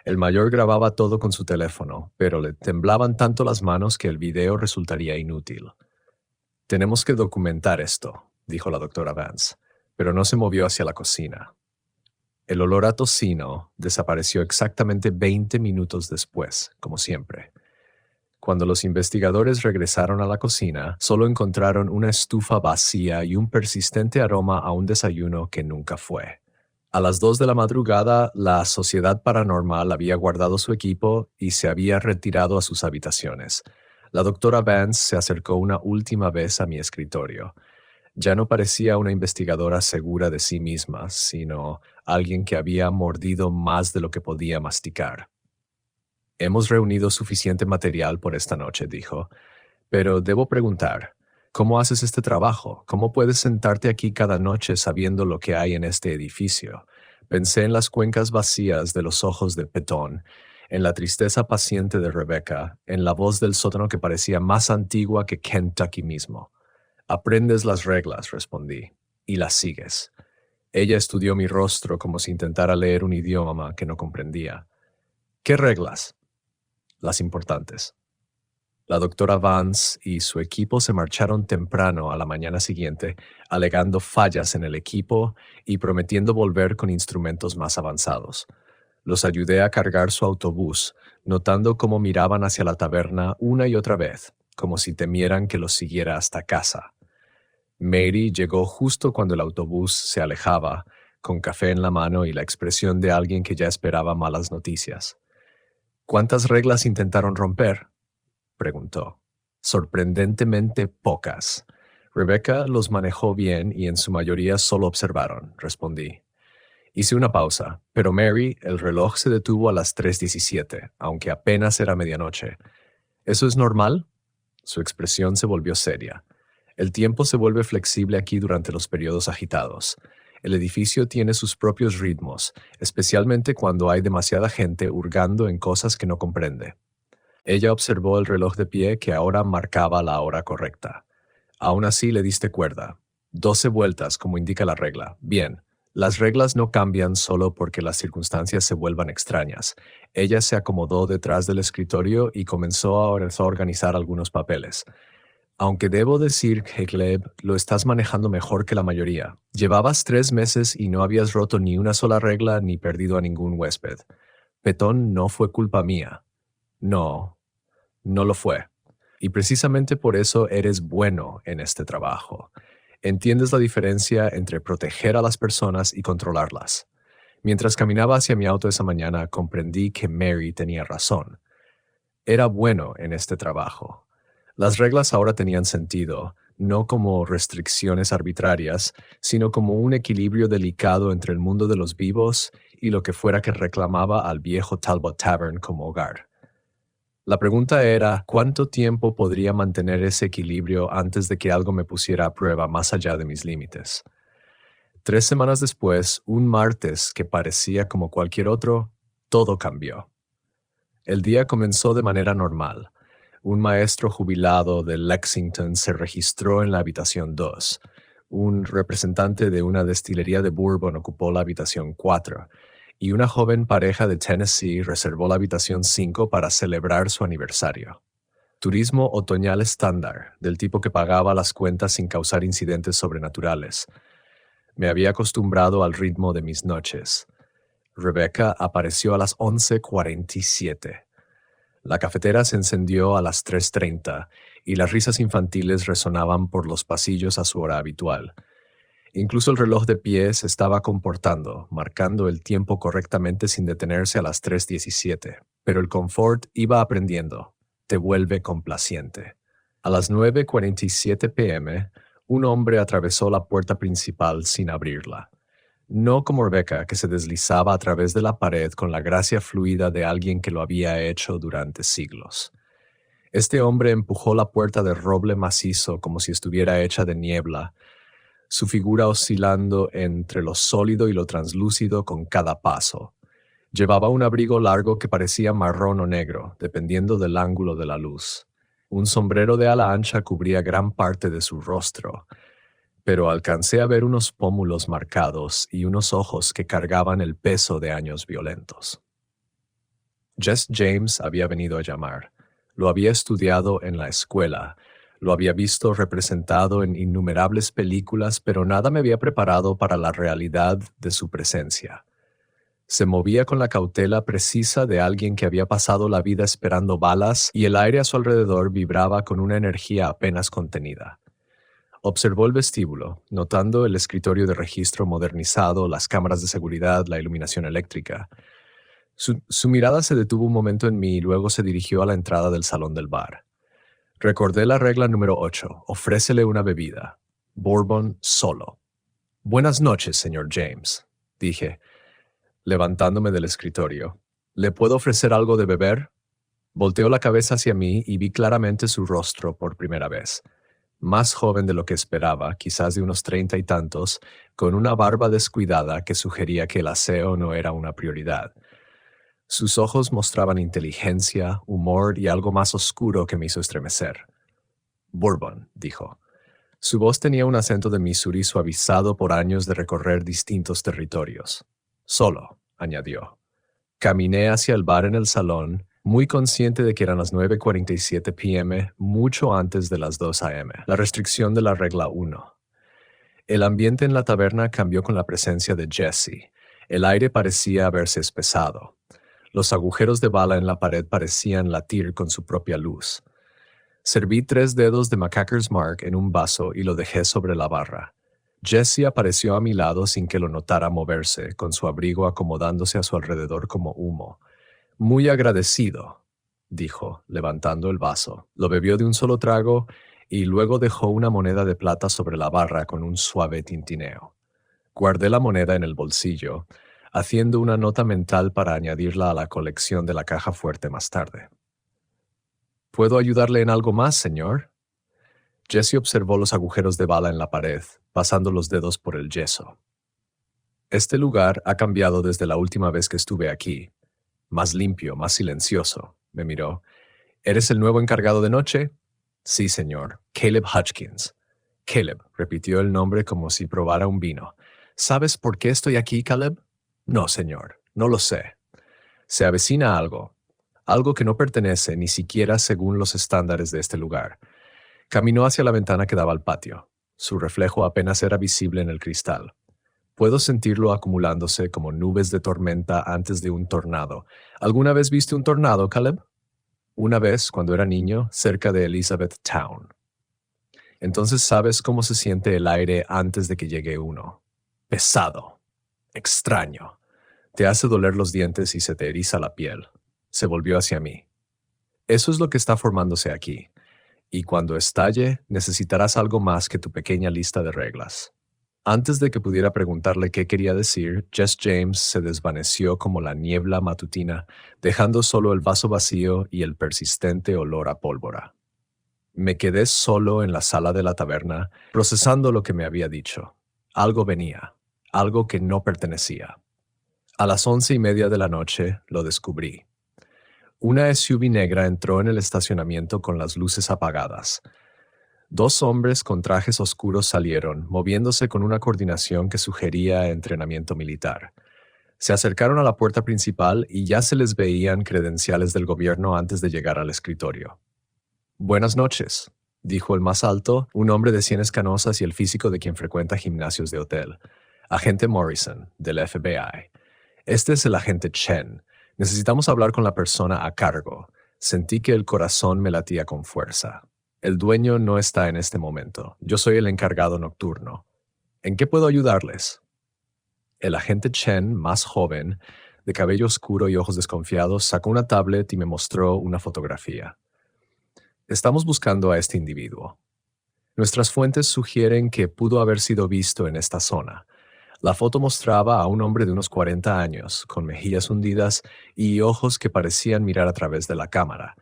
El mayor grababa todo con su teléfono, pero le temblaban tanto las manos que el video resultaría inútil. «Tenemos que documentar esto», dijo la doctora Vance, pero no se movió hacia la cocina. El olor a tocino desapareció exactamente 20 minutos después, como siempre. Cuando los investigadores regresaron a la cocina, solo encontraron una estufa vacía y un persistente aroma a un desayuno que nunca fue. A las 2 de la madrugada, la Sociedad Paranormal había guardado su equipo y se había retirado a sus habitaciones. La doctora Vance se acercó una última vez a mi escritorio. Ya no parecía una investigadora segura de sí misma, sino alguien que había mordido más de lo que podía masticar. «Hemos reunido suficiente material por esta noche», dijo, «pero debo preguntar, ¿cómo haces este trabajo? ¿Cómo puedes sentarte aquí cada noche sabiendo lo que hay en este edificio?» Pensé en las cuencas vacías de los ojos de Petón, en la tristeza paciente de Rebecca, en la voz del sótano que parecía más antigua que Kentucky mismo. «Aprendes las reglas», respondí, «y las sigues». Ella estudió mi rostro como si intentara leer un idioma que no comprendía. «¿Qué reglas?» «Las importantes». La doctora Vance y su equipo se marcharon temprano a la mañana siguiente, alegando fallas en el equipo y prometiendo volver con instrumentos más avanzados. Los ayudé a cargar su autobús, notando cómo miraban hacia la taberna una y otra vez, como si temieran que los siguiera hasta casa. Mary llegó justo cuando el autobús se alejaba, con café en la mano y la expresión de alguien que ya esperaba malas noticias. ¿Cuántas reglas intentaron romper?, preguntó. Sorprendentemente pocas. Rebecca los manejó bien y en su mayoría solo observaron, respondí. Hice una pausa, pero Mary, el reloj se detuvo a las 3:17, aunque apenas era medianoche. ¿Eso es normal? Su expresión se volvió seria. El tiempo se vuelve flexible aquí durante los periodos agitados. El edificio tiene sus propios ritmos, especialmente cuando hay demasiada gente hurgando en cosas que no comprende. Ella observó el reloj de pie que ahora marcaba la hora correcta. Aún así le diste cuerda. 12 vueltas, como indica la regla. Bien, las reglas no cambian solo porque las circunstancias se vuelvan extrañas. Ella se acomodó detrás del escritorio y comenzó a organizar algunos papeles. Aunque debo decir que, Gleb, lo estás manejando mejor que la mayoría. Llevabas 3 meses y no habías roto ni una sola regla ni perdido a ningún huésped. Petón no fue culpa mía. No, no lo fue. Y precisamente por eso eres bueno en este trabajo. Entiendes la diferencia entre proteger a las personas y controlarlas. Mientras caminaba hacia mi auto esa mañana, comprendí que Mary tenía razón. Era bueno en este trabajo. Las reglas ahora tenían sentido, no como restricciones arbitrarias, sino como un equilibrio delicado entre el mundo de los vivos y lo que fuera que reclamaba al viejo Talbot Tavern como hogar. La pregunta era, ¿cuánto tiempo podría mantener ese equilibrio antes de que algo me pusiera a prueba más allá de mis límites? 3 semanas después, un martes que parecía como cualquier otro, todo cambió. El día comenzó de manera normal. Un maestro jubilado de Lexington se registró en la habitación 2. Un representante de una destilería de Bourbon ocupó la habitación 4. Y una joven pareja de Tennessee reservó la habitación 5 para celebrar su aniversario. Turismo otoñal estándar, del tipo que pagaba las cuentas sin causar incidentes sobrenaturales. Me había acostumbrado al ritmo de mis noches. Rebecca apareció a las 11:47. La cafetera se encendió a las 3:30 y las risas infantiles resonaban por los pasillos a su hora habitual. Incluso el reloj de pie se estaba comportando, marcando el tiempo correctamente sin detenerse a las 3:17. Pero el confort iba aprendiendo. Te vuelve complaciente. A las 9:47 p.m., un hombre atravesó la puerta principal sin abrirla. No como Rebecca, que se deslizaba a través de la pared con la gracia fluida de alguien que lo había hecho durante siglos. Este hombre empujó la puerta de roble macizo como si estuviera hecha de niebla, su figura oscilando entre lo sólido y lo translúcido con cada paso. Llevaba un abrigo largo que parecía marrón o negro, dependiendo del ángulo de la luz. Un sombrero de ala ancha cubría gran parte de su rostro, pero alcancé a ver unos pómulos marcados y unos ojos que cargaban el peso de años violentos. Jesse James había venido a llamar. Lo había estudiado en la escuela. Lo había visto representado en innumerables películas, pero nada me había preparado para la realidad de su presencia. Se movía con la cautela precisa de alguien que había pasado la vida esperando balas y el aire a su alrededor vibraba con una energía apenas contenida. Observó el vestíbulo, notando el escritorio de registro modernizado, las cámaras de seguridad, la iluminación eléctrica. Su mirada se detuvo un momento en mí y luego se dirigió a la entrada del salón del bar. Recordé la regla número 8, ofrécele una bebida. Bourbon solo. Buenas noches, señor James, dije, levantándome del escritorio. ¿Le puedo ofrecer algo de beber? Volteó la cabeza hacia mí y vi claramente su rostro por primera vez. Más joven de lo que esperaba, quizás de unos 30 y tantos, con una barba descuidada que sugería que el aseo no era una prioridad. Sus ojos mostraban inteligencia, humor y algo más oscuro que me hizo estremecer. Bourbon, dijo. Su voz tenía un acento de Missouri suavizado por años de recorrer distintos territorios. Solo, añadió. Caminé hacia el bar en el salón, muy consciente de que eran las 9:47 p.m., mucho antes de las 2 a.m., la restricción de la regla 1. El ambiente en la taberna cambió con la presencia de Jesse. El aire parecía haberse espesado. Los agujeros de bala en la pared parecían latir con su propia luz. Serví 3 dedos de Macacker's Mark en un vaso y lo dejé sobre la barra. Jesse apareció a mi lado sin que lo notara moverse, con su abrigo acomodándose a su alrededor como humo. Muy agradecido, dijo, levantando el vaso. Lo bebió de un solo trago y luego dejó una moneda de plata sobre la barra con un suave tintineo. Guardé la moneda en el bolsillo, haciendo una nota mental para añadirla a la colección de la caja fuerte más tarde. ¿Puedo ayudarle en algo más, señor? Jesse observó los agujeros de bala en la pared, pasando los dedos por el yeso. Este lugar ha cambiado desde la última vez que estuve aquí. Más limpio, más silencioso, me miró. ¿Eres el nuevo encargado de noche? Sí, señor. Caleb Hutchins. Caleb, repitió el nombre como si probara un vino. ¿Sabes por qué estoy aquí, Caleb? No, señor, no lo sé. Se avecina algo. Algo que no pertenece ni siquiera según los estándares de este lugar. Caminó hacia la ventana que daba al patio. Su reflejo apenas era visible en el cristal. Puedo sentirlo acumulándose como nubes de tormenta antes de un tornado. ¿Alguna vez viste un tornado, Caleb? Una vez, cuando era niño, cerca de Elizabethtown. Entonces sabes cómo se siente el aire antes de que llegue uno. Pesado. Extraño. Te hace doler los dientes y se te eriza la piel. Se volvió hacia mí. Eso es lo que está formándose aquí. Y cuando estalle, necesitarás algo más que tu pequeña lista de reglas. Antes de que pudiera preguntarle qué quería decir, Jess James se desvaneció como la niebla matutina, dejando solo el vaso vacío y el persistente olor a pólvora. Me quedé solo en la sala de la taberna, procesando lo que me había dicho. Algo venía, algo que no pertenecía. A las 11:30 de la noche lo descubrí. Una SUV negra entró en el estacionamiento con las luces apagadas. 2 hombres con trajes oscuros salieron, moviéndose con una coordinación que sugería entrenamiento militar. Se acercaron a la puerta principal y ya se les veían credenciales del gobierno antes de llegar al escritorio. «Buenas noches», dijo el más alto, un hombre de sienes canosas y el físico de quien frecuenta gimnasios de hotel. «Agente Morrison, del FBI. Este es el agente Chen. Necesitamos hablar con la persona a cargo». Sentí que el corazón me latía con fuerza. El dueño no está en este momento. Yo soy el encargado nocturno. ¿En qué puedo ayudarles? El agente Chen, más joven, de cabello oscuro y ojos desconfiados, sacó una tablet y me mostró una fotografía. Estamos buscando a este individuo. Nuestras fuentes sugieren que pudo haber sido visto en esta zona. La foto mostraba a un hombre de unos 40 años, con mejillas hundidas y ojos que parecían mirar a través de la cámara.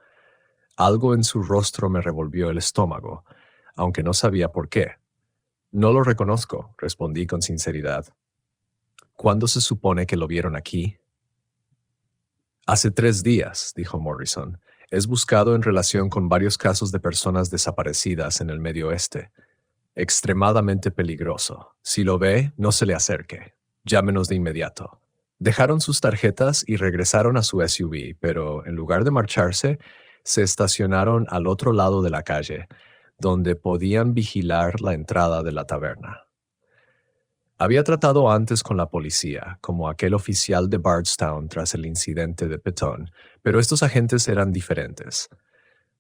Algo en su rostro me revolvió el estómago, aunque no sabía por qué. «No lo reconozco», respondí con sinceridad. «¿Cuándo se supone que lo vieron aquí?» «Hace 3 días», dijo Morrison. «Es buscado en relación con varios casos de personas desaparecidas en el Medio Oeste. Extremadamente peligroso. Si lo ve, no se le acerque. Llámenos de inmediato». Dejaron sus tarjetas y regresaron a su SUV, pero en lugar de marcharse, se estacionaron al otro lado de la calle, donde podían vigilar la entrada de la taberna. Había tratado antes con la policía, como aquel oficial de Bardstown tras el incidente de Petón, pero estos agentes eran diferentes.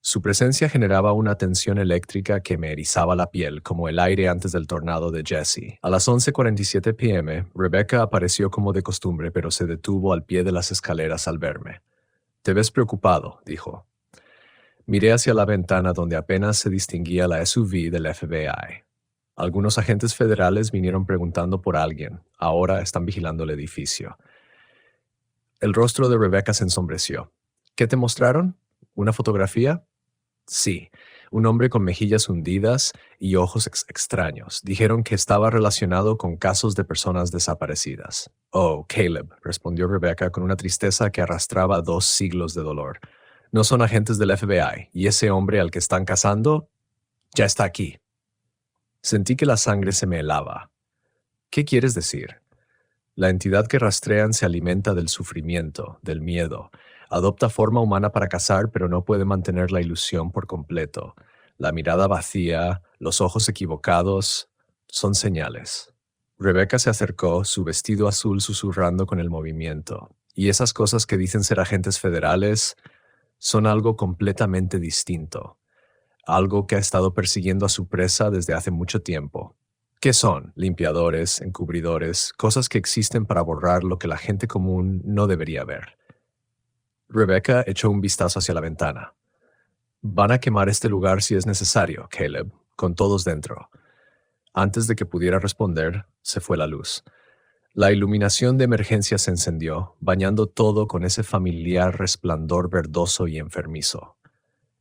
Su presencia generaba una tensión eléctrica que me erizaba la piel, como el aire antes del tornado de Jesse. A las 11:47 p.m., Rebecca apareció como de costumbre, pero se detuvo al pie de las escaleras al verme. «Te ves preocupado», dijo. Miré hacia la ventana donde apenas se distinguía la SUV del FBI. Algunos agentes federales vinieron preguntando por alguien. Ahora están vigilando el edificio. El rostro de Rebecca se ensombreció. «¿Qué te mostraron? ¿Una fotografía?» «Sí, un hombre con mejillas hundidas y ojos extraños. Dijeron que estaba relacionado con casos de personas desaparecidas». «Oh, Caleb», respondió Rebecca con una tristeza que arrastraba 2 siglos de dolor. «No son agentes del FBI, y ese hombre al que están cazando ya está aquí». Sentí que la sangre se me helaba. «¿Qué quieres decir?» «La entidad que rastrean se alimenta del sufrimiento, del miedo. Adopta forma humana para cazar, pero no puede mantener la ilusión por completo. La mirada vacía, los ojos equivocados, son señales». Rebecca se acercó, su vestido azul susurrando con el movimiento. «Y esas cosas que dicen ser agentes federales son algo completamente distinto. algo que ha estado persiguiendo a su presa desde hace mucho tiempo. ¿Qué son? Limpiadores, encubridores, cosas que existen para borrar lo que la gente común no debería ver. Rebecca echó un vistazo hacia la ventana. Van a quemar este lugar si es necesario, Caleb, con todos dentro. Antes de que pudiera responder, se fue la luz. La iluminación de emergencia se encendió, bañando todo con ese familiar resplandor verdoso y enfermizo.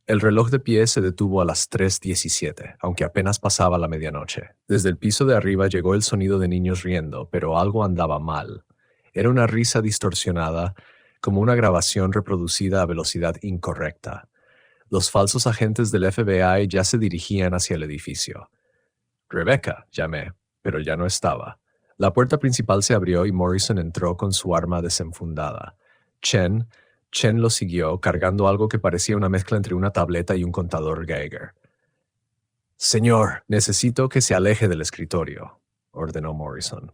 El reloj de pie se detuvo a las 3:17, aunque apenas pasaba la medianoche. Desde el piso de arriba llegó el sonido de niños riendo, pero algo andaba mal. Era una risa distorsionada, como una grabación reproducida a velocidad incorrecta. Los falsos agentes del FBI ya se dirigían hacia el edificio. «Rebecca», llamé, pero ya no estaba. La puerta principal se abrió y Morrison entró con su arma desenfundada. Chen lo siguió, cargando algo que parecía una mezcla entre una tableta y un contador Geiger. «Señor, necesito que se aleje del escritorio», ordenó Morrison.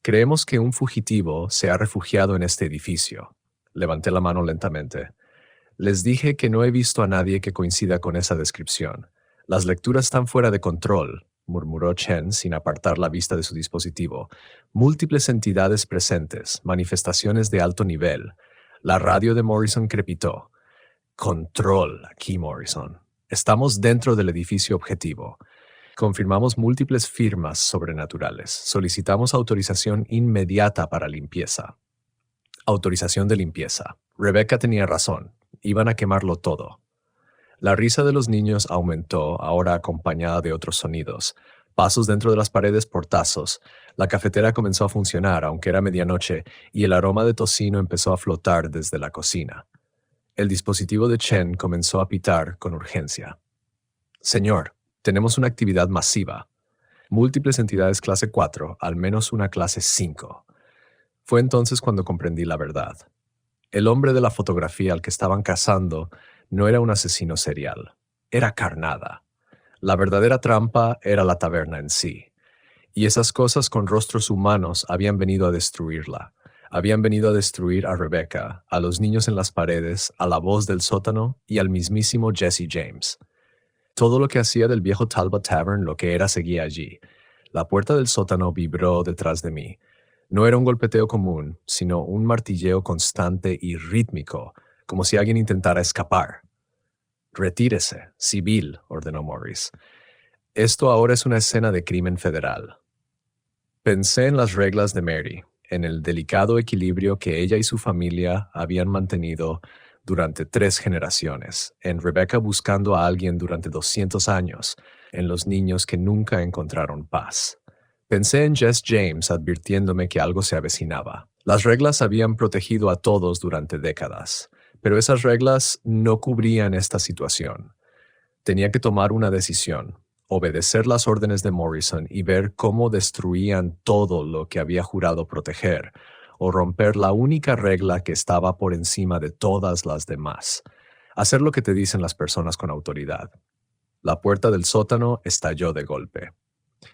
«Creemos que un fugitivo se ha refugiado en este edificio». Levanté la mano lentamente. «Les dije que no he visto a nadie que coincida con esa descripción. Las lecturas están fuera de control», murmuró Chen sin apartar la vista de su dispositivo. «Múltiples entidades presentes, manifestaciones de alto nivel». La radio de Morrison crepitó. «Control, aquí, Morrison. Estamos dentro del edificio objetivo. Confirmamos múltiples firmas sobrenaturales. Solicitamos autorización inmediata para limpieza». Autorización de limpieza. Rebecca tenía razón. Iban a quemarlo todo. La risa de los niños aumentó, ahora acompañada de otros sonidos. Pasos dentro de las paredes, portazos. La cafetera comenzó a funcionar, aunque era medianoche, y el aroma de tocino empezó a flotar desde la cocina. El dispositivo de Chen comenzó a pitar con urgencia. «Señor, tenemos una actividad masiva. Múltiples entidades clase 4, al menos una clase 5. Fue entonces cuando comprendí la verdad. El hombre de la fotografía al que estaban cazando no era un asesino serial. Era carnada. La verdadera trampa era la taberna en sí. Y esas cosas con rostros humanos habían venido a destruirla. Habían venido a destruir a Rebecca, a los niños en las paredes, a la voz del sótano y al mismísimo Jesse James. Todo lo que hacía del viejo Talbot Tavern lo que era seguía allí. La puerta del sótano vibró detrás de mí. No era un golpeteo común, sino un martilleo constante y rítmico, como si alguien intentara escapar. «Retírese, civil», ordenó Morris. «Esto ahora es una escena de crimen federal». Pensé en las reglas de Mary, en el delicado equilibrio que ella y su familia habían mantenido durante 3 generaciones, en Rebecca buscando a alguien durante 200 años, en los niños que nunca encontraron paz. Pensé en Jess James advirtiéndome que algo se avecinaba. Las reglas habían protegido a todos durante décadas, pero esas reglas no cubrían esta situación. Tenía que tomar una decisión, obedecer las órdenes de Morrison y ver cómo destruían todo lo que había jurado proteger, o romper la única regla que estaba por encima de todas las demás. Hacer lo que te dicen las personas con autoridad. La puerta del sótano estalló de golpe.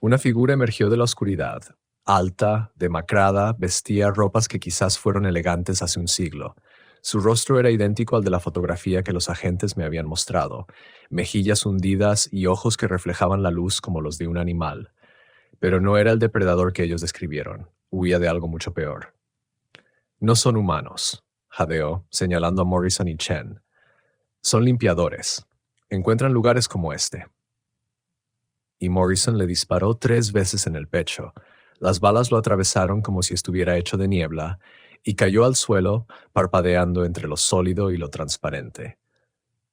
Una figura emergió de la oscuridad. Alta, demacrada, vestía ropas que quizás fueron elegantes hace un siglo. Su rostro era idéntico al de la fotografía que los agentes me habían mostrado, mejillas hundidas y ojos que reflejaban la luz como los de un animal. Pero no era el depredador que ellos describieron. Huía de algo mucho peor. «No son humanos», jadeó, señalando a Morrison y Chen. «Son limpiadores. Encuentran lugares como este». Y Morrison le disparó 3 veces en el pecho. Las balas lo atravesaron como si estuviera hecho de niebla, y cayó al suelo, parpadeando entre lo sólido y lo transparente.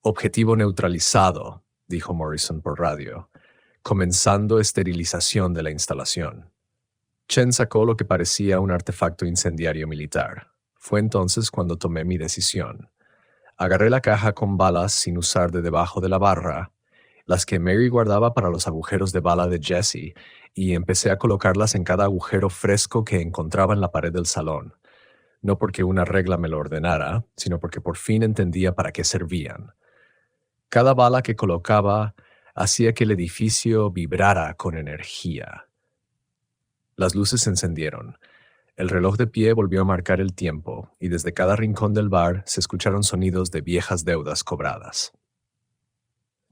«Objetivo neutralizado», dijo Morrison por radio, comenzando esterilización de la instalación. Chen sacó lo que parecía un artefacto incendiario militar. Fue entonces cuando tomé mi decisión. Agarré la caja con balas sin usar de debajo de la barra, las que Mary guardaba para los agujeros de bala de Jesse, y empecé a colocarlas en cada agujero fresco que encontraba en la pared del salón. No porque una regla me lo ordenara, sino porque por fin entendía para qué servían. Cada bala que colocaba hacía que el edificio vibrara con energía. Las luces se encendieron. El reloj de pie volvió a marcar el tiempo, y desde cada rincón del bar se escucharon sonidos de viejas deudas cobradas.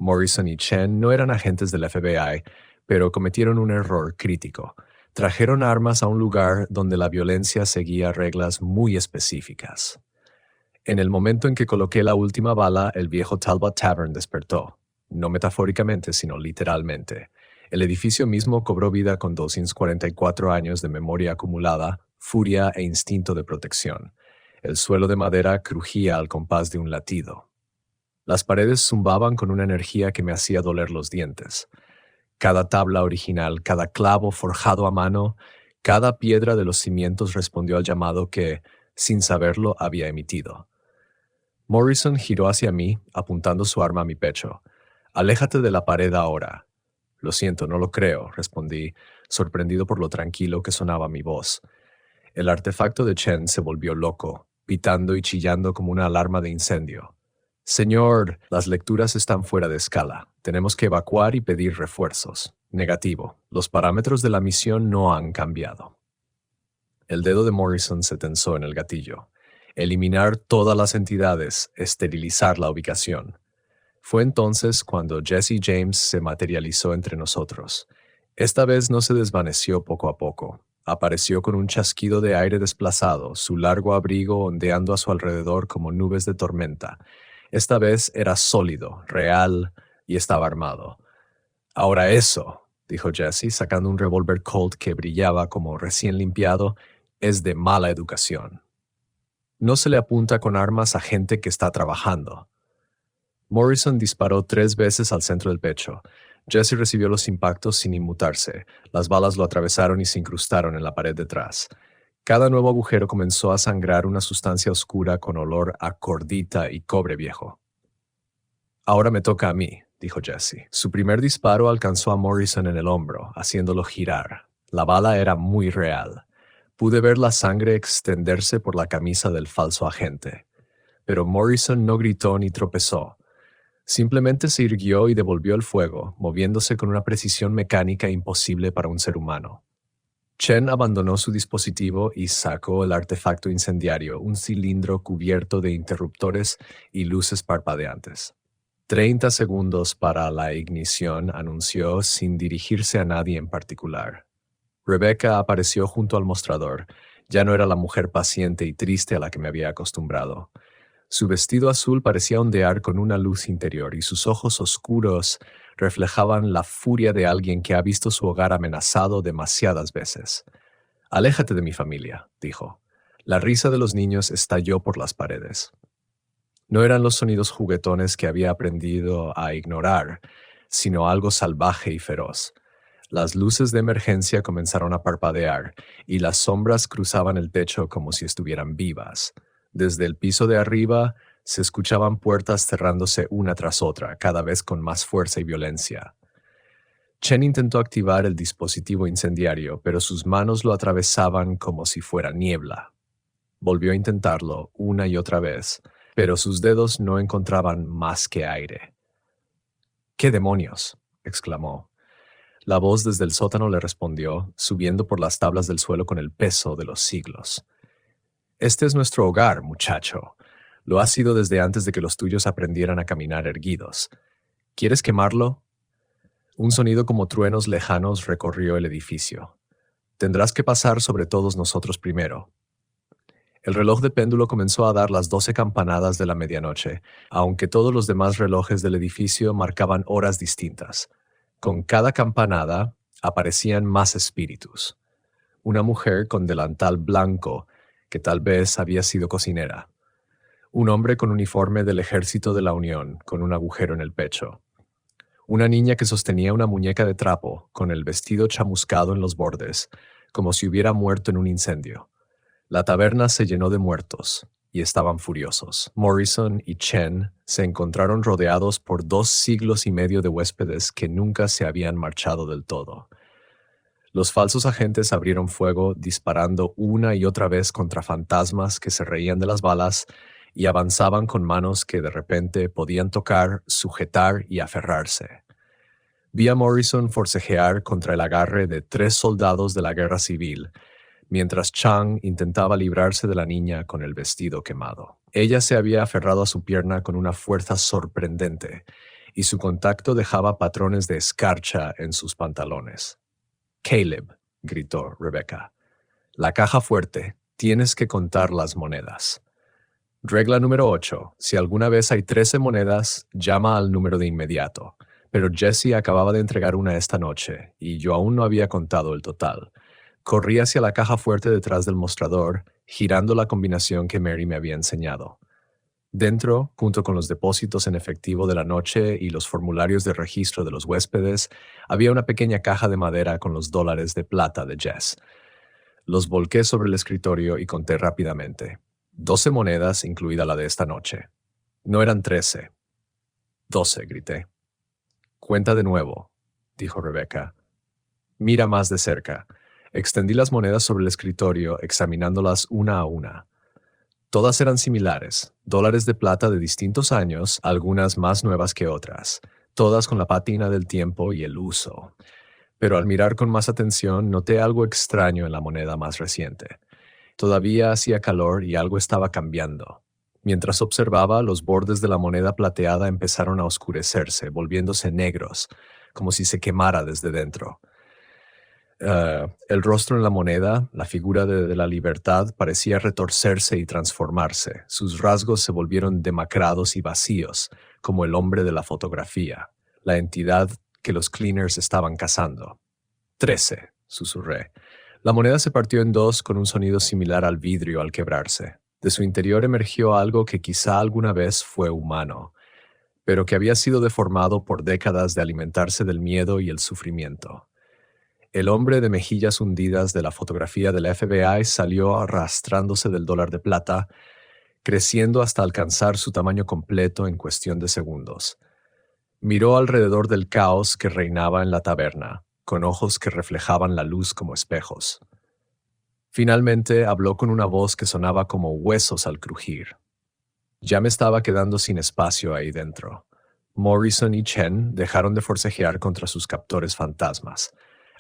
Morrison y Chen no eran agentes del FBI, pero cometieron un error crítico. Trajeron armas a un lugar donde la violencia seguía reglas muy específicas. En el momento en que coloqué la última bala, el viejo Talbot Tavern despertó. No metafóricamente, sino literalmente. El edificio mismo cobró vida con 244 años de memoria acumulada, furia e instinto de protección. El suelo de madera crujía al compás de un latido. Las paredes zumbaban con una energía que me hacía doler los dientes. Cada tabla original, cada clavo forjado a mano, cada piedra de los cimientos respondió al llamado que, sin saberlo, había emitido. Morrison giró hacia mí, apuntando su arma a mi pecho. «Aléjate de la pared ahora». «Lo siento, no lo creo», respondí, sorprendido por lo tranquilo que sonaba mi voz. El artefacto de Chen se volvió loco, pitando y chillando como una alarma de incendio. «Señor, las lecturas están fuera de escala. Tenemos que evacuar y pedir refuerzos». «Negativo. Los parámetros de la misión no han cambiado». El dedo de Morrison se tensó en el gatillo. Eliminar todas las entidades, esterilizar la ubicación. Fue entonces cuando Jesse James se materializó entre nosotros. Esta vez no se desvaneció poco a poco. Apareció con un chasquido de aire desplazado, su largo abrigo ondeando a su alrededor como nubes de tormenta. Esta vez era sólido, real y estaba armado. «Ahora eso», dijo Jesse, sacando un revólver Colt que brillaba como recién limpiado, «es de mala educación. No se le apunta con armas a gente que está trabajando». Morrison disparó 3 veces al centro del pecho. Jesse recibió los impactos sin inmutarse. Las balas lo atravesaron y se incrustaron en la pared detrás. Cada nuevo agujero comenzó a sangrar una sustancia oscura con olor a cordita y cobre viejo. «Ahora me toca a mí», dijo Jesse. Su primer disparo alcanzó a Morrison en el hombro, haciéndolo girar. La bala era muy real. Pude ver la sangre extenderse por la camisa del falso agente. Pero Morrison no gritó ni tropezó. Simplemente se irguió y devolvió el fuego, moviéndose con una precisión mecánica imposible para un ser humano. Chen abandonó su dispositivo y sacó el artefacto incendiario, un cilindro cubierto de interruptores y luces parpadeantes. 30 segundos para la ignición, anunció sin dirigirse a nadie en particular. Rebecca apareció junto al mostrador. Ya no era la mujer paciente y triste a la que me había acostumbrado. Su vestido azul parecía ondear con una luz interior y sus ojos oscuros reflejaban la furia de alguien que ha visto su hogar amenazado demasiadas veces. «Aléjate de mi familia», dijo. La risa de los niños estalló por las paredes. No eran los sonidos juguetones que había aprendido a ignorar, sino algo salvaje y feroz. Las luces de emergencia comenzaron a parpadear y las sombras cruzaban el techo como si estuvieran vivas. Desde el piso de arriba se escuchaban puertas cerrándose una tras otra, cada vez con más fuerza y violencia. Chen intentó activar el dispositivo incendiario, pero sus manos lo atravesaban como si fuera niebla. Volvió a intentarlo una y otra vez, pero sus dedos no encontraban más que aire. «¿Qué demonios?», exclamó. La voz desde el sótano le respondió, subiendo por las tablas del suelo con el peso de los siglos. «Este es nuestro hogar, muchacho. Lo ha sido desde antes de que los tuyos aprendieran a caminar erguidos. ¿Quieres quemarlo?» Un sonido como truenos lejanos recorrió el edificio. «Tendrás que pasar sobre todos nosotros primero». El reloj de péndulo comenzó a dar las 12 campanadas de la medianoche, aunque todos los demás relojes del edificio marcaban horas distintas. Con cada campanada aparecían más espíritus. Una mujer con delantal blanco, que tal vez había sido cocinera. Un hombre con uniforme del Ejército de la Unión, con un agujero en el pecho. Una niña que sostenía una muñeca de trapo, con el vestido chamuscado en los bordes, como si hubiera muerto en un incendio. La taberna se llenó de muertos, y estaban furiosos. Morrison y Chen se encontraron rodeados por 2 siglos y medio de huéspedes que nunca se habían marchado del todo. Los falsos agentes abrieron fuego disparando una y otra vez contra fantasmas que se reían de las balas y avanzaban con manos que de repente podían tocar, sujetar y aferrarse. Vi a Morrison forcejear contra el agarre de 3 soldados de la guerra civil, mientras Chang intentaba librarse de la niña con el vestido quemado. Ella se había aferrado a su pierna con una fuerza sorprendente, y su contacto dejaba patrones de escarcha en sus pantalones. «Caleb», gritó Rebecca, «la caja fuerte, tienes que contar las monedas». Regla número 8. Si alguna vez hay 13 monedas, llama al número de inmediato. Pero Jesse acababa de entregar una esta noche, y yo aún no había contado el total. Corrí hacia la caja fuerte detrás del mostrador, girando la combinación que Mary me había enseñado. Dentro, junto con los depósitos en efectivo de la noche y los formularios de registro de los huéspedes, había una pequeña caja de madera con los dólares de plata de Jess. Los volqué sobre el escritorio y conté rápidamente. 12 monedas, incluida la de esta noche. No eran 13. 12, grité. «Cuenta de nuevo», dijo Rebecca. «Mira más de cerca». Extendí las monedas sobre el escritorio, examinándolas una a una. Todas eran similares, dólares de plata de distintos años, algunas más nuevas que otras, todas con la pátina del tiempo y el uso. Pero al mirar con más atención, noté algo extraño en la moneda más reciente. Todavía hacía calor y algo estaba cambiando. Mientras observaba, los bordes de la moneda plateada empezaron a oscurecerse, volviéndose negros, como si se quemara desde dentro. El rostro en la moneda, la figura de la libertad, parecía retorcerse y transformarse. Sus rasgos se volvieron demacrados y vacíos, como el hombre de la fotografía, la entidad que los cleaners estaban cazando. 13, susurré. La moneda se partió en dos con un sonido similar al vidrio al quebrarse. De su interior emergió algo que quizá alguna vez fue humano, pero que había sido deformado por décadas de alimentarse del miedo y el sufrimiento. El hombre de mejillas hundidas de la fotografía del FBI salió arrastrándose del dólar de plata, creciendo hasta alcanzar su tamaño completo en cuestión de segundos. Miró alrededor del caos que reinaba en la taberna, con ojos que reflejaban la luz como espejos. Finalmente habló con una voz que sonaba como huesos al crujir. Ya me estaba quedando sin espacio ahí dentro. Morrison y Chen dejaron de forcejear contra sus captores fantasmas.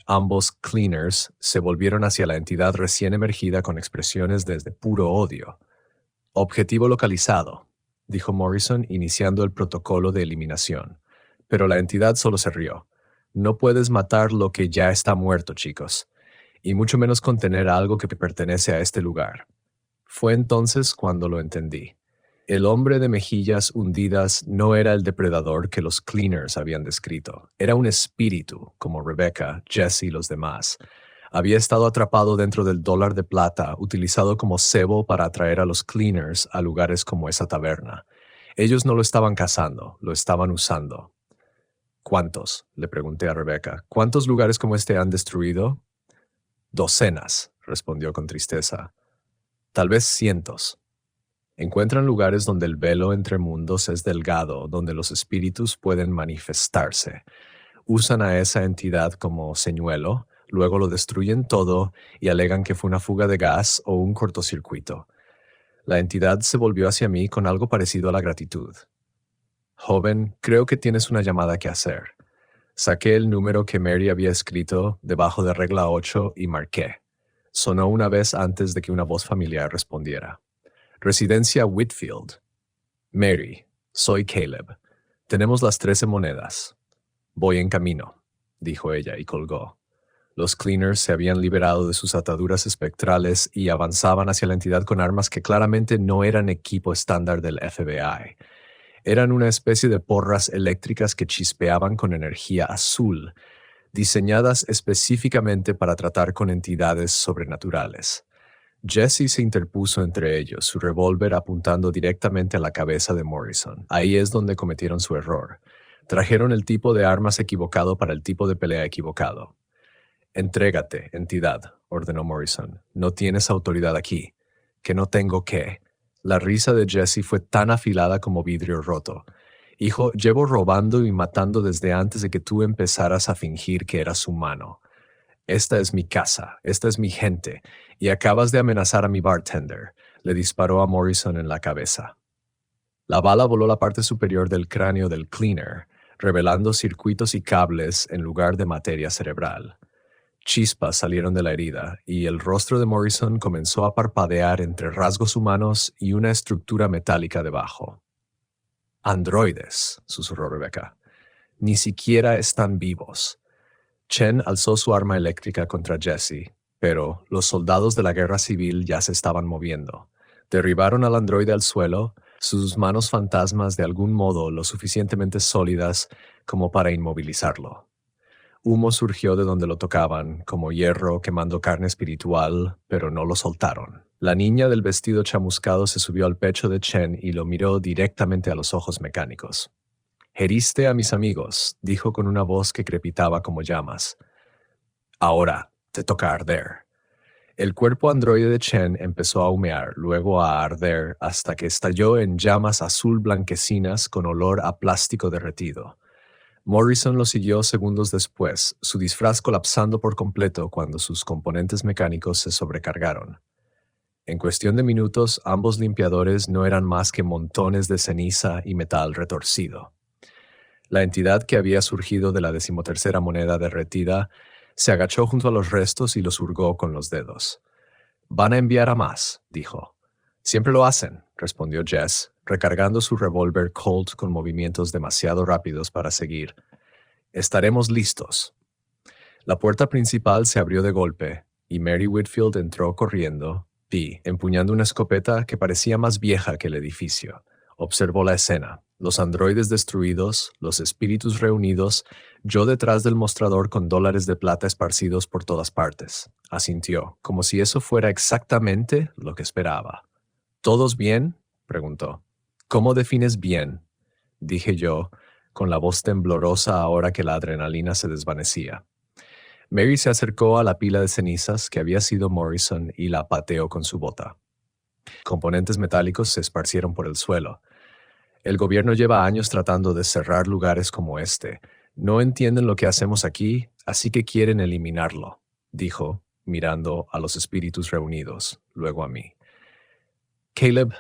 Ambos cleaners se volvieron hacia la entidad recién emergida con expresiones de puro odio. «Objetivo localizado», dijo Morrison, iniciando el protocolo de eliminación. Pero la entidad solo se rió. «No puedes matar lo que ya está muerto, chicos, y mucho menos contener algo que pertenece a este lugar». Fue entonces cuando lo entendí. El hombre de mejillas hundidas no era el depredador que los cleaners habían descrito. Era un espíritu, como Rebecca, Jesse y los demás. Había estado atrapado dentro del dólar de plata, utilizado como cebo para atraer a los cleaners a lugares como esa taberna. Ellos no lo estaban cazando, lo estaban usando. «¿Cuántos?», le pregunté a Rebecca. «¿Cuántos lugares como este han destruido?» «Docenas», respondió con tristeza. «Tal vez cientos». Encuentran lugares donde el velo entre mundos es delgado, donde los espíritus pueden manifestarse. Usan a esa entidad como señuelo, luego lo destruyen todo y alegan que fue una fuga de gas o un cortocircuito. La entidad se volvió hacia mí con algo parecido a la gratitud. «Joven, creo que tienes una llamada que hacer». Saqué el número que Mary había escrito debajo de regla 8 y marqué. Sonó una vez antes de que una voz familiar respondiera. «Residencia Whitfield». «Mary, soy Caleb. Tenemos las 13 monedas». «Voy en camino», dijo ella y colgó. Los cleaners se habían liberado de sus ataduras espectrales y avanzaban hacia la entidad con armas que claramente no eran equipo estándar del FBI. Eran una especie de porras eléctricas que chispeaban con energía azul, diseñadas específicamente para tratar con entidades sobrenaturales. Jesse se interpuso entre ellos, su revólver apuntando directamente a la cabeza de Morrison. Ahí es donde cometieron su error. Trajeron el tipo de armas equivocado para el tipo de pelea equivocado. «Entrégate, entidad», ordenó Morrison. «No tienes autoridad aquí». «¿Que no tengo qué?» La risa de Jesse fue tan afilada como vidrio roto. «Hijo, llevo robando y matando desde antes de que tú empezaras a fingir que eras humano. Esta es mi casa, esta es mi gente, y acabas de amenazar a mi bartender», le disparó a Morrison en la cabeza. La bala voló la parte superior del cráneo del cleaner, revelando circuitos y cables en lugar de materia cerebral. Chispas salieron de la herida, y el rostro de Morrison comenzó a parpadear entre rasgos humanos y una estructura metálica debajo. «Androides», susurró Rebecca. Ni siquiera están vivos. Chen alzó su arma eléctrica contra Jesse, pero los soldados de la guerra civil ya se estaban moviendo. Derribaron al androide al suelo, sus manos fantasmas de algún modo lo suficientemente sólidas como para inmovilizarlo. Humo surgió de donde lo tocaban, como hierro quemando carne espiritual, pero no lo soltaron. La niña del vestido chamuscado se subió al pecho de Chen y lo miró directamente a los ojos mecánicos. «Heriste a mis amigos», dijo con una voz que crepitaba como llamas. «Ahora te toca arder». El cuerpo androide de Chen empezó a humear, luego a arder, hasta que estalló en llamas azul blanquecinas con olor a plástico derretido. Morrison lo siguió segundos después, su disfraz colapsando por completo cuando sus componentes mecánicos se sobrecargaron. En cuestión de minutos, ambos limpiadores no eran más que montones de ceniza y metal retorcido. La entidad que había surgido de la 13ª moneda derretida se agachó junto a los restos y los hurgó con los dedos. «Van a enviar a más», dijo. «Siempre lo hacen», respondió Jess, recargando su revólver Colt con movimientos demasiado rápidos para seguir. «Estaremos listos». La puerta principal se abrió de golpe, y Mary Whitfield entró corriendo, empuñando una escopeta que parecía más vieja que el edificio. Observó la escena, los androides destruidos, los espíritus reunidos, yo detrás del mostrador con dólares de plata esparcidos por todas partes. Asintió, como si eso fuera exactamente lo que esperaba. «¿Todos bien?», preguntó. «¿Cómo defines bien?», dije yo, con la voz temblorosa ahora que la adrenalina se desvanecía. Mary se acercó a la pila de cenizas que había sido Morrison y la pateó con su bota. Componentes metálicos se esparcieron por el suelo. «El gobierno lleva años tratando de cerrar lugares como este. No entienden lo que hacemos aquí, así que quieren eliminarlo», dijo, mirando a los espíritus reunidos, luego a mí. «Caleb,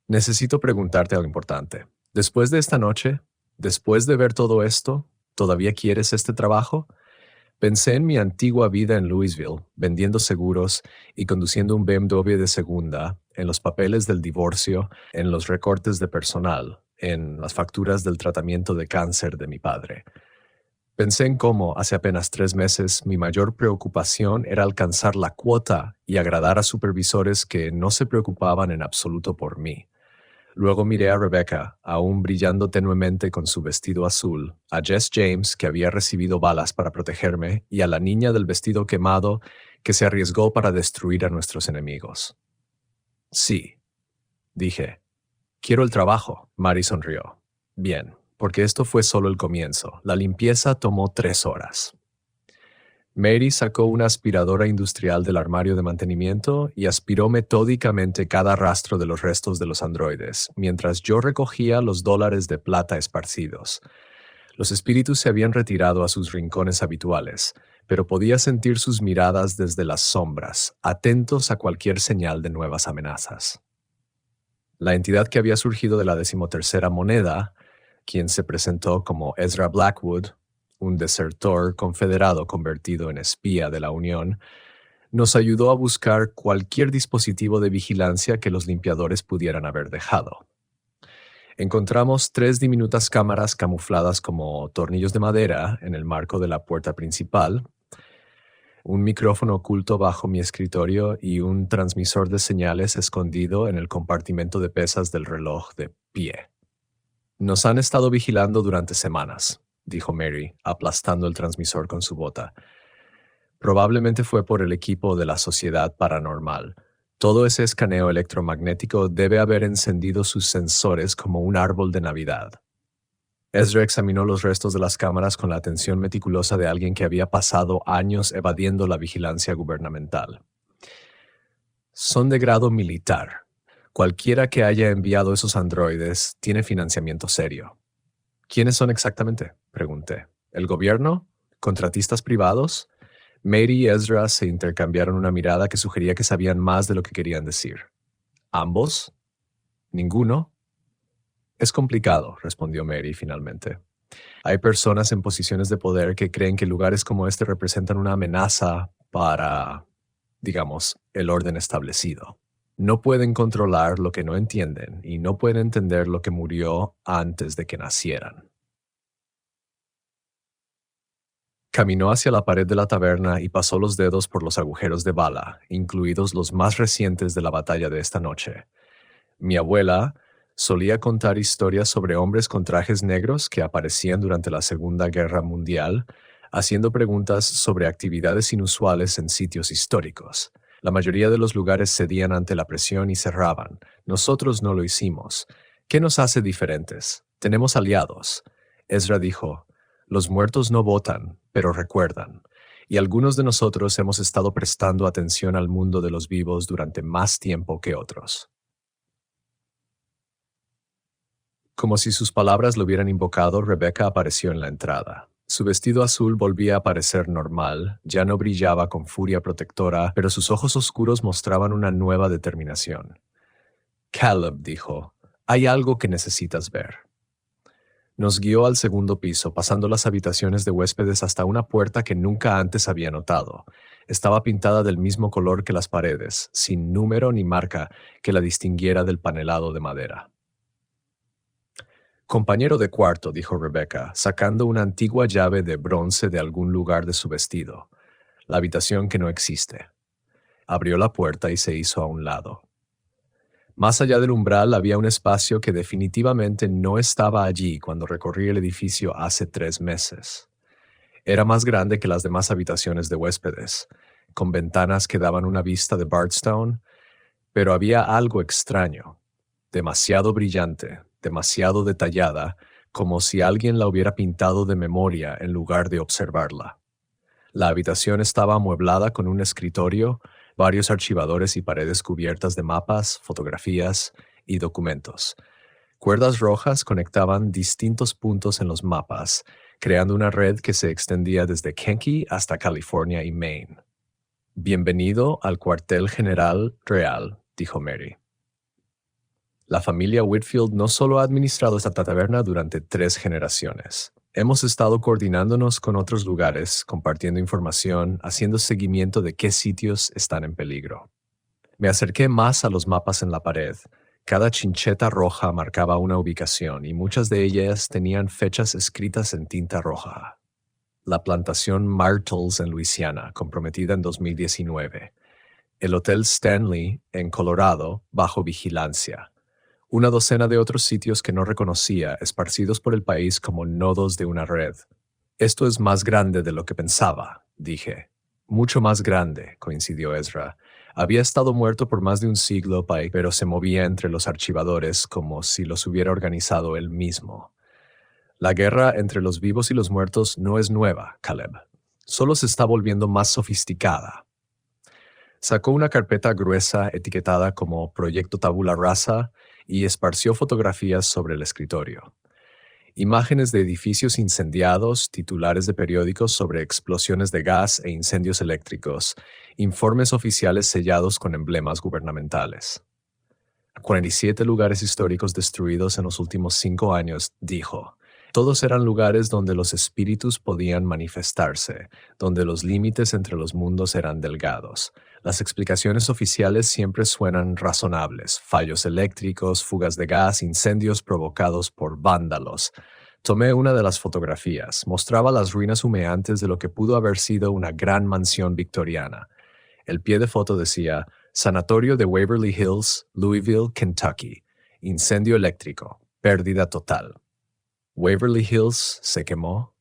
necesito preguntarte algo importante. Después de esta noche, después de ver todo esto, ¿todavía quieres este trabajo?» Pensé en mi antigua vida en Louisville, vendiendo seguros y conduciendo un BMW de segunda, en los papeles del divorcio, en los recortes de personal, en las facturas del tratamiento de cáncer de mi padre. Pensé en cómo, hace apenas 3 meses, mi mayor preocupación era alcanzar la cuota y agradar a supervisores que no se preocupaban en absoluto por mí. Luego miré a Rebecca, aún brillando tenuemente con su vestido azul, a Jess James, que había recibido balas para protegerme, y a la niña del vestido quemado, que se arriesgó para destruir a nuestros enemigos. «Sí», dije. «Quiero el trabajo», Mary sonrió. «Bien, porque esto fue solo el comienzo. La limpieza tomó 3 horas». Mary sacó una aspiradora industrial del armario de mantenimiento y aspiró metódicamente cada rastro de los restos de los androides, mientras yo recogía los dólares de plata esparcidos. Los espíritus se habían retirado a sus rincones habituales, pero podía sentir sus miradas desde las sombras, atentos a cualquier señal de nuevas amenazas. La entidad que había surgido de la 13ª moneda, quien se presentó como Ezra Blackwood, un desertor confederado convertido en espía de la Unión, nos ayudó a buscar cualquier dispositivo de vigilancia que los limpiadores pudieran haber dejado. Encontramos 3 diminutas cámaras camufladas como tornillos de madera en el marco de la puerta principal, un micrófono oculto bajo mi escritorio y un transmisor de señales escondido en el compartimento de pesas del reloj de pie. «Nos han estado vigilando durante semanas», dijo Mary, aplastando el transmisor con su bota. «Probablemente fue por el equipo de la Sociedad Paranormal. Todo ese escaneo electromagnético debe haber encendido sus sensores como un árbol de Navidad». Ezra examinó los restos de las cámaras con la atención meticulosa de alguien que había pasado años evadiendo la vigilancia gubernamental. «Son de grado militar. Cualquiera que haya enviado esos androides tiene financiamiento serio». «¿Quiénes son exactamente?», pregunté. «¿El gobierno? ¿Contratistas privados?». Mary y Ezra se intercambiaron una mirada que sugería que sabían más de lo que querían decir. «¿Ambos? ¿Ninguno?». «Es complicado», respondió Mary finalmente. «Hay personas en posiciones de poder que creen que lugares como este representan una amenaza para, digamos, el orden establecido. No pueden controlar lo que no entienden y no pueden entender lo que murió antes de que nacieran». Caminó hacia la pared de la taberna y pasó los dedos por los agujeros de bala, incluidos los más recientes de la batalla de esta noche. Mi abuela solía contar historias sobre hombres con trajes negros que aparecían durante la Segunda Guerra Mundial, haciendo preguntas sobre actividades inusuales en sitios históricos. La mayoría de los lugares cedían ante la presión y cerraban. Nosotros no lo hicimos. ¿Qué nos hace diferentes? Tenemos aliados. Ezra dijo, los muertos no votan, pero recuerdan. Y algunos de nosotros hemos estado prestando atención al mundo de los vivos durante más tiempo que otros. Como si sus palabras lo hubieran invocado, Rebecca apareció en la entrada. Su vestido azul volvía a parecer normal, ya no brillaba con furia protectora, pero sus ojos oscuros mostraban una nueva determinación. Caleb dijo, hay algo que necesitas ver. Nos guió al segundo piso, pasando las habitaciones de huéspedes hasta una puerta que nunca antes había notado. Estaba pintada del mismo color que las paredes, sin número ni marca que la distinguiera del panelado de madera. Compañero de cuarto, dijo Rebecca, sacando una antigua llave de bronce de algún lugar de su vestido. La habitación que no existe. Abrió la puerta y se hizo a un lado. Más allá del umbral había un espacio que definitivamente no estaba allí cuando recorrí el edificio hace 3 meses. Era más grande que las demás habitaciones de huéspedes, con ventanas que daban una vista de Bardstown, pero había algo extraño, demasiado brillante, demasiado detallada, como si alguien la hubiera pintado de memoria en lugar de observarla. La habitación estaba amueblada con un escritorio, varios archivadores y paredes cubiertas de mapas, fotografías y documentos. Cuerdas rojas conectaban distintos puntos en los mapas, creando una red que se extendía desde Kentucky hasta California y Maine. Bienvenido al cuartel general real, dijo Mary. La familia Whitfield no solo ha administrado esta taberna durante 3 generaciones. Hemos estado coordinándonos con otros lugares, compartiendo información, haciendo seguimiento de qué sitios están en peligro. Me acerqué más a los mapas en la pared. Cada chincheta roja marcaba una ubicación y muchas de ellas tenían fechas escritas en tinta roja. La plantación Martles en Luisiana, comprometida en 2019. El Hotel Stanley en Colorado, bajo vigilancia. Una docena de otros sitios que no reconocía, esparcidos por el país como nodos de una red. Esto es más grande de lo que pensaba, dije. Mucho más grande, coincidió Ezra. Había estado muerto por más de un siglo, Pike, pero se movía entre los archivadores como si los hubiera organizado él mismo. La guerra entre los vivos y los muertos no es nueva, Caleb. Solo se está volviendo más sofisticada. Sacó una carpeta gruesa etiquetada como Proyecto Tabula Rasa y esparció fotografías sobre el escritorio. Imágenes de edificios incendiados, titulares de periódicos sobre explosiones de gas e incendios eléctricos, informes oficiales sellados con emblemas gubernamentales. 47 lugares históricos destruidos en los últimos 5 años, dijo. Todos eran lugares donde los espíritus podían manifestarse, donde los límites entre los mundos eran delgados. Las explicaciones oficiales siempre suenan razonables: fallos eléctricos, fugas de gas, incendios provocados por vándalos. Tomé una de las fotografías. Mostraba las ruinas humeantes de lo que pudo haber sido una gran mansión victoriana. El pie de foto decía: Sanatorio de Waverly Hills, Louisville, Kentucky. Incendio eléctrico. Pérdida total. ¿Waverly Hills se quemó?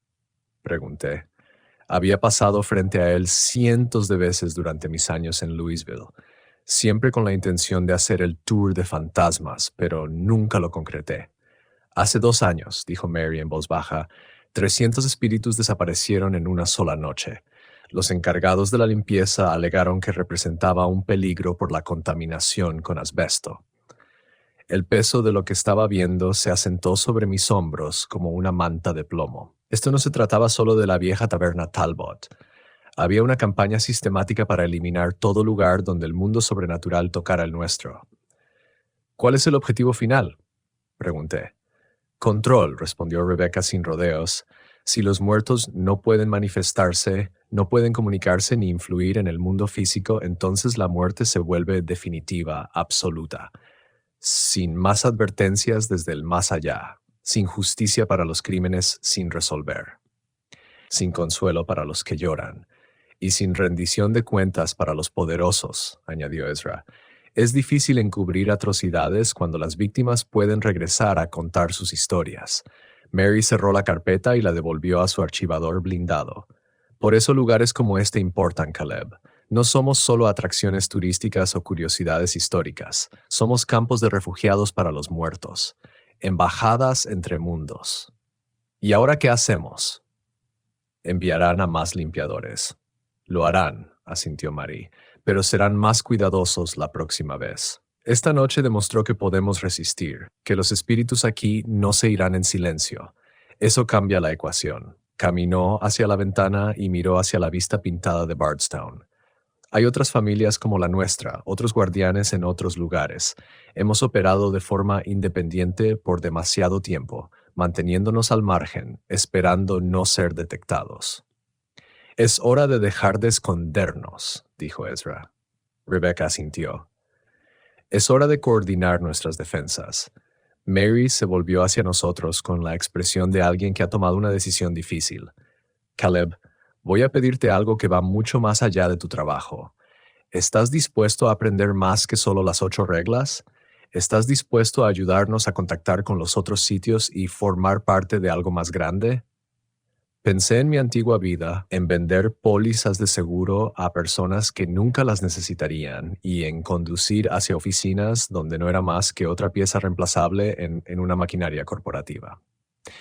Pregunté. Había pasado frente a él cientos de veces durante mis años en Louisville, siempre con la intención de hacer el tour de fantasmas, pero nunca lo concreté. Hace 2 años, dijo Mary en voz baja, 300 espíritus desaparecieron en una sola noche. Los encargados de la limpieza alegaron que representaba un peligro por la contaminación con asbesto. El peso de lo que estaba viendo se asentó sobre mis hombros como una manta de plomo. Esto no se trataba solo de la vieja taberna Talbot. Había una campaña sistemática para eliminar todo lugar donde el mundo sobrenatural tocara el nuestro. ¿Cuál es el objetivo final?, pregunté. Control, respondió Rebecca sin rodeos. Si los muertos no pueden manifestarse, no pueden comunicarse ni influir en el mundo físico, entonces la muerte se vuelve definitiva, absoluta. Sin más advertencias desde el más allá, sin justicia para los crímenes sin resolver. sin consuelo para los que lloran, y sin rendición de cuentas para los poderosos, añadió Ezra. Es difícil encubrir atrocidades cuando las víctimas pueden regresar a contar sus historias. Mary cerró la carpeta y la devolvió a su archivador blindado. Por eso lugares como este importan, Caleb. No somos solo atracciones turísticas o curiosidades históricas. Somos campos de refugiados para los muertos. Embajadas entre mundos. ¿Y ahora qué hacemos? Enviarán a más limpiadores. Lo harán, asintió Marie, pero serán más cuidadosos la próxima vez. Esta noche demostró que podemos resistir, que los espíritus aquí no se irán en silencio. Eso cambia la ecuación. Caminó hacia la ventana y miró hacia la vista pintada de Bardstown. Hay otras familias como la nuestra, otros guardianes en otros lugares. Hemos operado de forma independiente por demasiado tiempo, manteniéndonos al margen, esperando no ser detectados. Es hora de dejar de escondernos, dijo Ezra. Rebecca asintió. Es hora de coordinar nuestras defensas. Mary se volvió hacia nosotros con la expresión de alguien que ha tomado una decisión difícil. Caleb, voy a pedirte algo que va mucho más allá de tu trabajo. ¿Estás dispuesto a aprender más que solo las 8 reglas? ¿Estás dispuesto a ayudarnos a contactar con los otros sitios y formar parte de algo más grande? Pensé en mi antigua vida, en vender pólizas de seguro a personas que nunca las necesitarían y en conducir hacia oficinas donde no era más que otra pieza reemplazable en una maquinaria corporativa.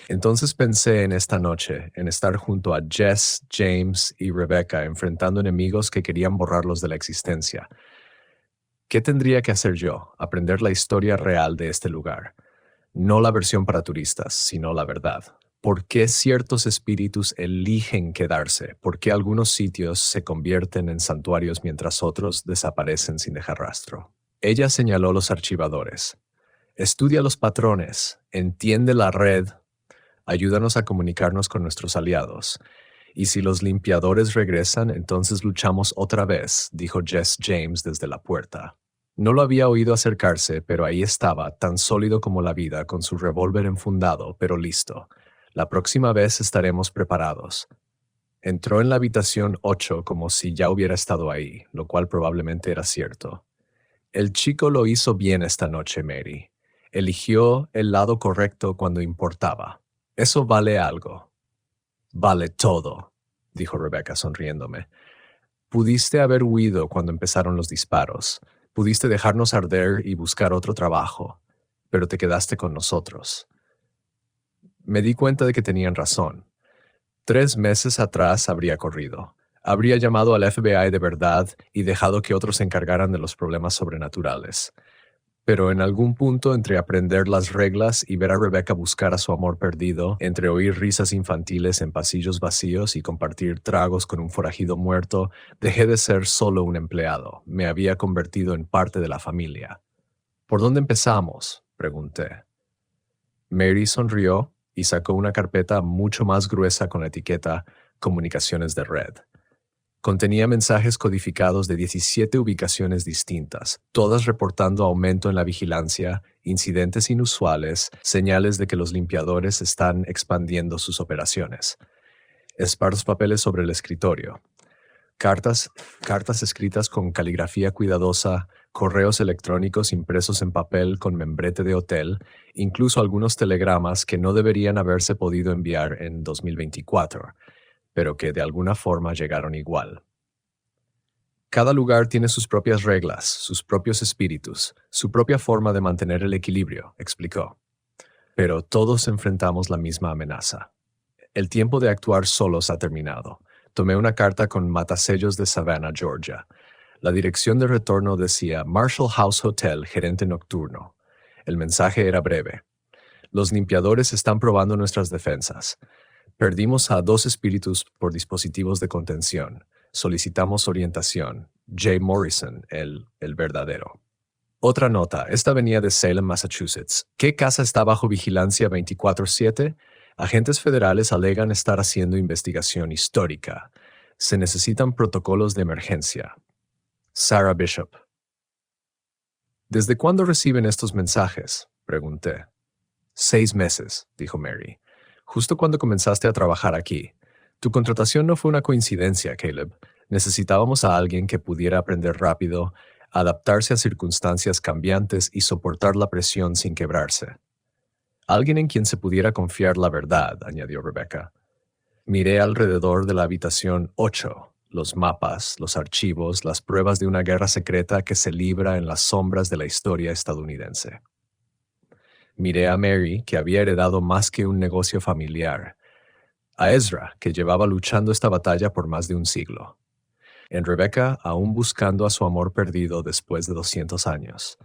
Entonces pensé en esta noche, en estar junto a Jess, James y Rebecca enfrentando enemigos que querían borrarlos de la existencia. ¿Qué tendría que hacer yo? Aprender la historia real de este lugar. No la versión para turistas, sino la verdad. ¿Por qué ciertos espíritus eligen quedarse? ¿Por qué algunos sitios se convierten en santuarios mientras otros desaparecen sin dejar rastro? Ella señaló los archivadores. Estudia los patrones, entiende la red, ayúdanos a comunicarnos con nuestros aliados. Y si los limpiadores regresan, entonces luchamos otra vez, dijo Jess James desde la puerta. No lo había oído acercarse, pero ahí estaba, tan sólido como la vida, con su revólver enfundado, pero listo. La próxima vez estaremos preparados. Entró en la habitación 8 como si ya hubiera estado ahí, lo cual probablemente era cierto. El chico lo hizo bien esta noche, Mary. Eligió el lado correcto cuando importaba. Eso vale algo. Vale todo, dijo Rebecca sonriéndome. Pudiste haber huido cuando empezaron los disparos. Pudiste dejarnos arder y buscar otro trabajo, pero te quedaste con nosotros. Me di cuenta de que tenían razón. 3 meses atrás habría corrido. Habría llamado al FBI de verdad y dejado que otros se encargaran de los problemas sobrenaturales. Pero en algún punto, entre aprender las reglas y ver a Rebecca buscar a su amor perdido, entre oír risas infantiles en pasillos vacíos y compartir tragos con un forajido muerto, dejé de ser solo un empleado. Me había convertido en parte de la familia. ¿Por dónde empezamos?, pregunté. Mary sonrió y sacó una carpeta mucho más gruesa con la etiqueta Comunicaciones de Red. Contenía mensajes codificados de 17 ubicaciones distintas, todas reportando aumento en la vigilancia, incidentes inusuales, señales de que los limpiadores están expandiendo sus operaciones. Esparzo papeles sobre el escritorio. Cartas escritas con caligrafía cuidadosa, correos electrónicos impresos en papel con membrete de hotel, incluso algunos telegramas que no deberían haberse podido enviar en 2024, pero que de alguna forma llegaron igual. Cada lugar tiene sus propias reglas, sus propios espíritus, su propia forma de mantener el equilibrio, explicó. Pero todos enfrentamos la misma amenaza. El tiempo de actuar solos ha terminado. Tomé una carta con matasellos de Savannah, Georgia. La dirección de retorno decía Marshall House Hotel, gerente nocturno. El mensaje era breve. Los limpiadores están probando nuestras defensas. Perdimos a 2 espíritus por dispositivos de contención. Solicitamos orientación. Jay Morrison, el verdadero. Otra nota. Esta venía de Salem, Massachusetts. ¿Qué casa está bajo vigilancia 24/7? Agentes federales alegan estar haciendo investigación histórica. Se necesitan protocolos de emergencia. Sarah Bishop. ¿Desde cuándo reciben estos mensajes?, pregunté. 6 meses, dijo Mary. Justo cuando comenzaste a trabajar aquí. Tu contratación no fue una coincidencia, Caleb. Necesitábamos a alguien que pudiera aprender rápido, adaptarse a circunstancias cambiantes y soportar la presión sin quebrarse. Alguien en quien se pudiera confiar la verdad, añadió Rebecca. Miré alrededor de la habitación 8, los mapas, los archivos, las pruebas de una guerra secreta que se libra en las sombras de la historia estadounidense. Miré a Mary, que había heredado más que un negocio familiar, a Ezra, que llevaba luchando esta batalla por más de un siglo, en Rebecca, aún buscando a su amor perdido después de 200 años,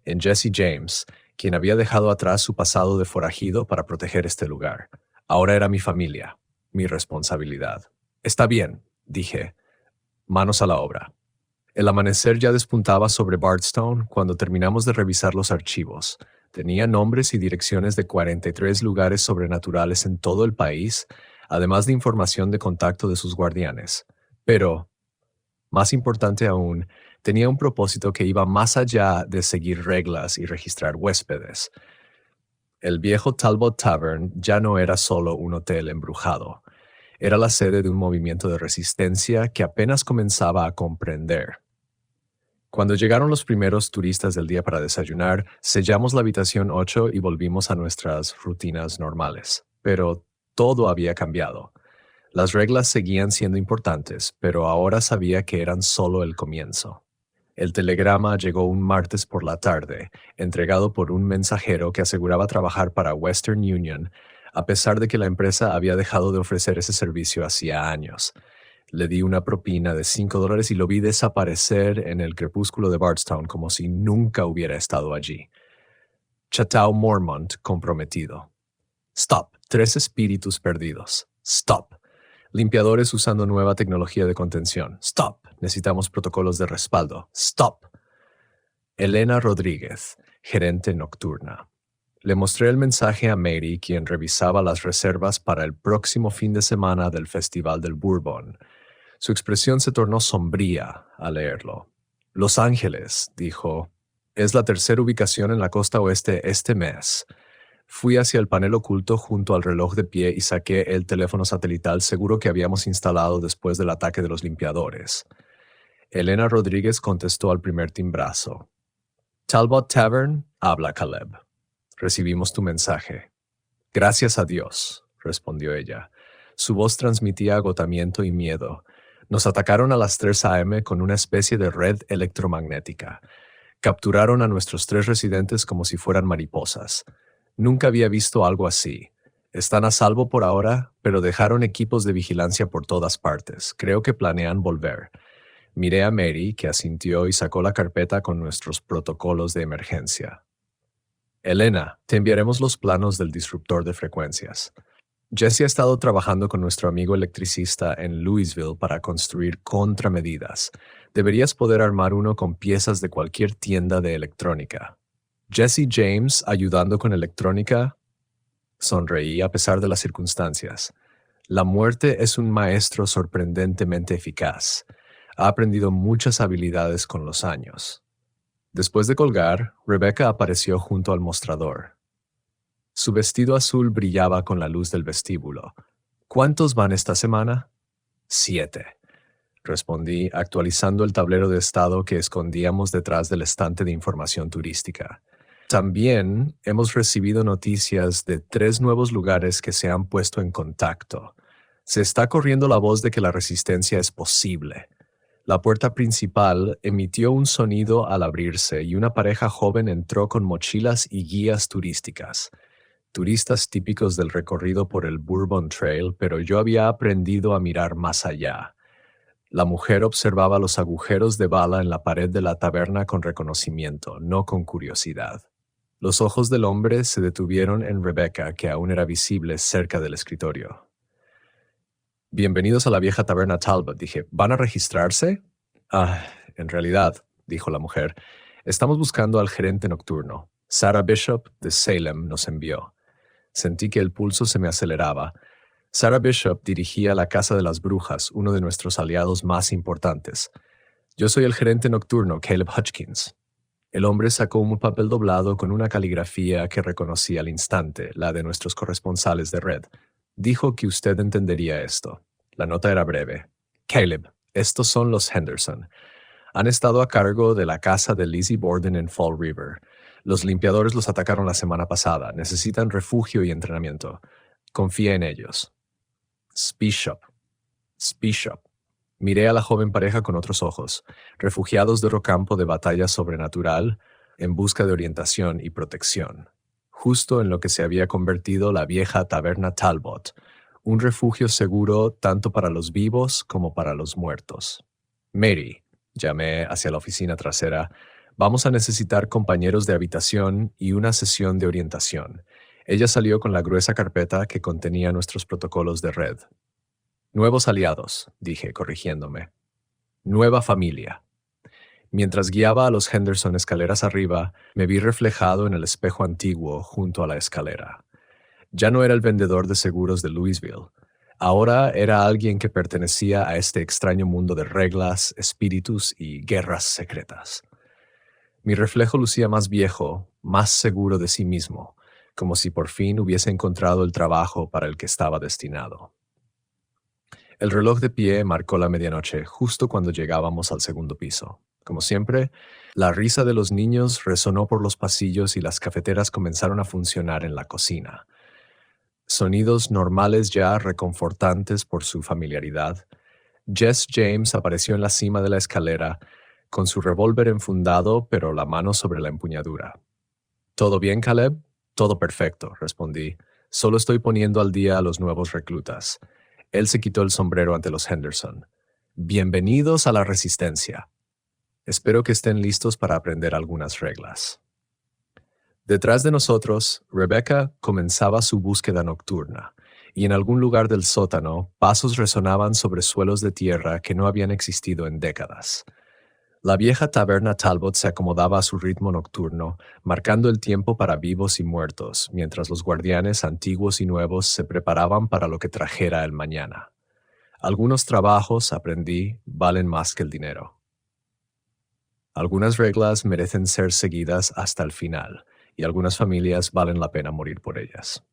en Jesse James, quien había dejado atrás su pasado de forajido para proteger este lugar. Ahora era mi familia, mi responsabilidad. Está bien, dije. Manos a la obra. El amanecer ya despuntaba sobre Bardstown cuando terminamos de revisar los archivos. Tenía nombres y direcciones de 43 lugares sobrenaturales en todo el país, además de información de contacto de sus guardianes. Pero, más importante aún, tenía un propósito que iba más allá de seguir reglas y registrar huéspedes. El viejo Talbot Tavern ya no era solo un hotel embrujado. Era la sede de un movimiento de resistencia que apenas comenzaba a comprender. Cuando llegaron los primeros turistas del día para desayunar, sellamos la habitación 8 y volvimos a nuestras rutinas normales. Pero todo había cambiado. Las reglas seguían siendo importantes, pero ahora sabía que eran solo el comienzo. El telegrama llegó un martes por la tarde, entregado por un mensajero que aseguraba trabajar para Western Union, a pesar de que la empresa había dejado de ofrecer ese servicio hacía años. Le di una propina de $5 y lo vi desaparecer en el crepúsculo de Bardstown como si nunca hubiera estado allí. Chateau Mormont comprometido. Stop. 3 espíritus perdidos. Stop. Limpiadores usando nueva tecnología de contención. Stop. Necesitamos protocolos de respaldo. Stop. Elena Rodríguez, gerente nocturna. Le mostré el mensaje a Mary, quien revisaba las reservas para el próximo fin de semana del Festival del Bourbon. Su expresión se tornó sombría al leerlo. Los Ángeles, dijo, es la tercera ubicación en la costa oeste este mes. Fui hacia el panel oculto junto al reloj de pie y saqué el teléfono satelital seguro que habíamos instalado después del ataque de los limpiadores. Elena Rodríguez contestó al primer timbrazo. Talbot Tavern, habla Caleb. Recibimos tu mensaje. Gracias a Dios, respondió ella. Su voz transmitía agotamiento y miedo. Nos atacaron a las 3 a.m. con una especie de red electromagnética. Capturaron a nuestros 3 residentes como si fueran mariposas. Nunca había visto algo así. Están a salvo por ahora, pero dejaron equipos de vigilancia por todas partes. Creo que planean volver. Miré a Mary, que asintió y sacó la carpeta con nuestros protocolos de emergencia. Elena, te enviaremos los planos del disruptor de frecuencias. Jesse ha estado trabajando con nuestro amigo electricista en Louisville para construir contramedidas. Deberías poder armar uno con piezas de cualquier tienda de electrónica. Jesse James ayudando con electrónica. Sonreí a pesar de las circunstancias. La muerte es un maestro sorprendentemente eficaz. Ha aprendido muchas habilidades con los años. Después de colgar, Rebecca apareció junto al mostrador. Su vestido azul brillaba con la luz del vestíbulo. ¿Cuántos van esta semana? 7. Respondí, actualizando el tablero de estado que escondíamos detrás del estante de información turística. También hemos recibido noticias de 3 nuevos lugares que se han puesto en contacto. Se está corriendo la voz de que la resistencia es posible. La puerta principal emitió un sonido al abrirse y una pareja joven entró con mochilas y guías turísticas. Turistas típicos del recorrido por el Bourbon Trail, pero yo había aprendido a mirar más allá. La mujer observaba los agujeros de bala en la pared de la taberna con reconocimiento, no con curiosidad. Los ojos del hombre se detuvieron en Rebecca, que aún era visible cerca del escritorio. Bienvenidos a la vieja taberna Talbot, dije. ¿Van a registrarse? En realidad, dijo la mujer, estamos buscando al gerente nocturno. Sarah Bishop, de Salem, nos envió. Sentí que el pulso se me aceleraba. Sarah Bishop dirigía la Casa de las Brujas, uno de nuestros aliados más importantes. Yo soy el gerente nocturno, Caleb Hutchins. El hombre sacó un papel doblado con una caligrafía que reconocí al instante, la de nuestros corresponsales de Red. Dijo que usted entendería esto. La nota era breve. Caleb, estos son los Henderson. Han estado a cargo de la casa de Lizzie Borden en Fall River. Los limpiadores los atacaron la semana pasada. Necesitan refugio y entrenamiento. Confía en ellos. Bishop. Bishop. Miré a la joven pareja con otros ojos, refugiados de otro campo de batalla sobrenatural, en busca de orientación y protección, justo en lo que se había convertido la vieja taberna Talbot, un refugio seguro tanto para los vivos como para los muertos. Mary, llamé hacia la oficina trasera, vamos a necesitar compañeros de habitación y una sesión de orientación. Ella salió con la gruesa carpeta que contenía nuestros protocolos de red. Nuevos aliados, dije, corrigiéndome. Nueva familia. Mientras guiaba a los Henderson escaleras arriba, me vi reflejado en el espejo antiguo junto a la escalera. Ya no era el vendedor de seguros de Louisville. Ahora era alguien que pertenecía a este extraño mundo de reglas, espíritus y guerras secretas. Mi reflejo lucía más viejo, más seguro de sí mismo, como si por fin hubiese encontrado el trabajo para el que estaba destinado. El reloj de pie marcó la medianoche justo cuando llegábamos al segundo piso. Como siempre, la risa de los niños resonó por los pasillos y las cafeteras comenzaron a funcionar en la cocina. Sonidos normales ya reconfortantes por su familiaridad. Jess James apareció en la cima de la escalera, con su revólver enfundado pero la mano sobre la empuñadura. ¿Todo bien, Caleb? Todo perfecto, respondí. Solo estoy poniendo al día a los nuevos reclutas. Él se quitó el sombrero ante los Henderson. Bienvenidos a la Resistencia. Espero que estén listos para aprender algunas reglas. Detrás de nosotros, Rebecca comenzaba su búsqueda nocturna, y en algún lugar del sótano, pasos resonaban sobre suelos de tierra que no habían existido en décadas. La vieja taberna Talbot se acomodaba a su ritmo nocturno, marcando el tiempo para vivos y muertos, mientras los guardianes antiguos y nuevos se preparaban para lo que trajera el mañana. Algunos trabajos, aprendí, valen más que el dinero. Algunas reglas merecen ser seguidas hasta el final, y algunas familias valen la pena morir por ellas.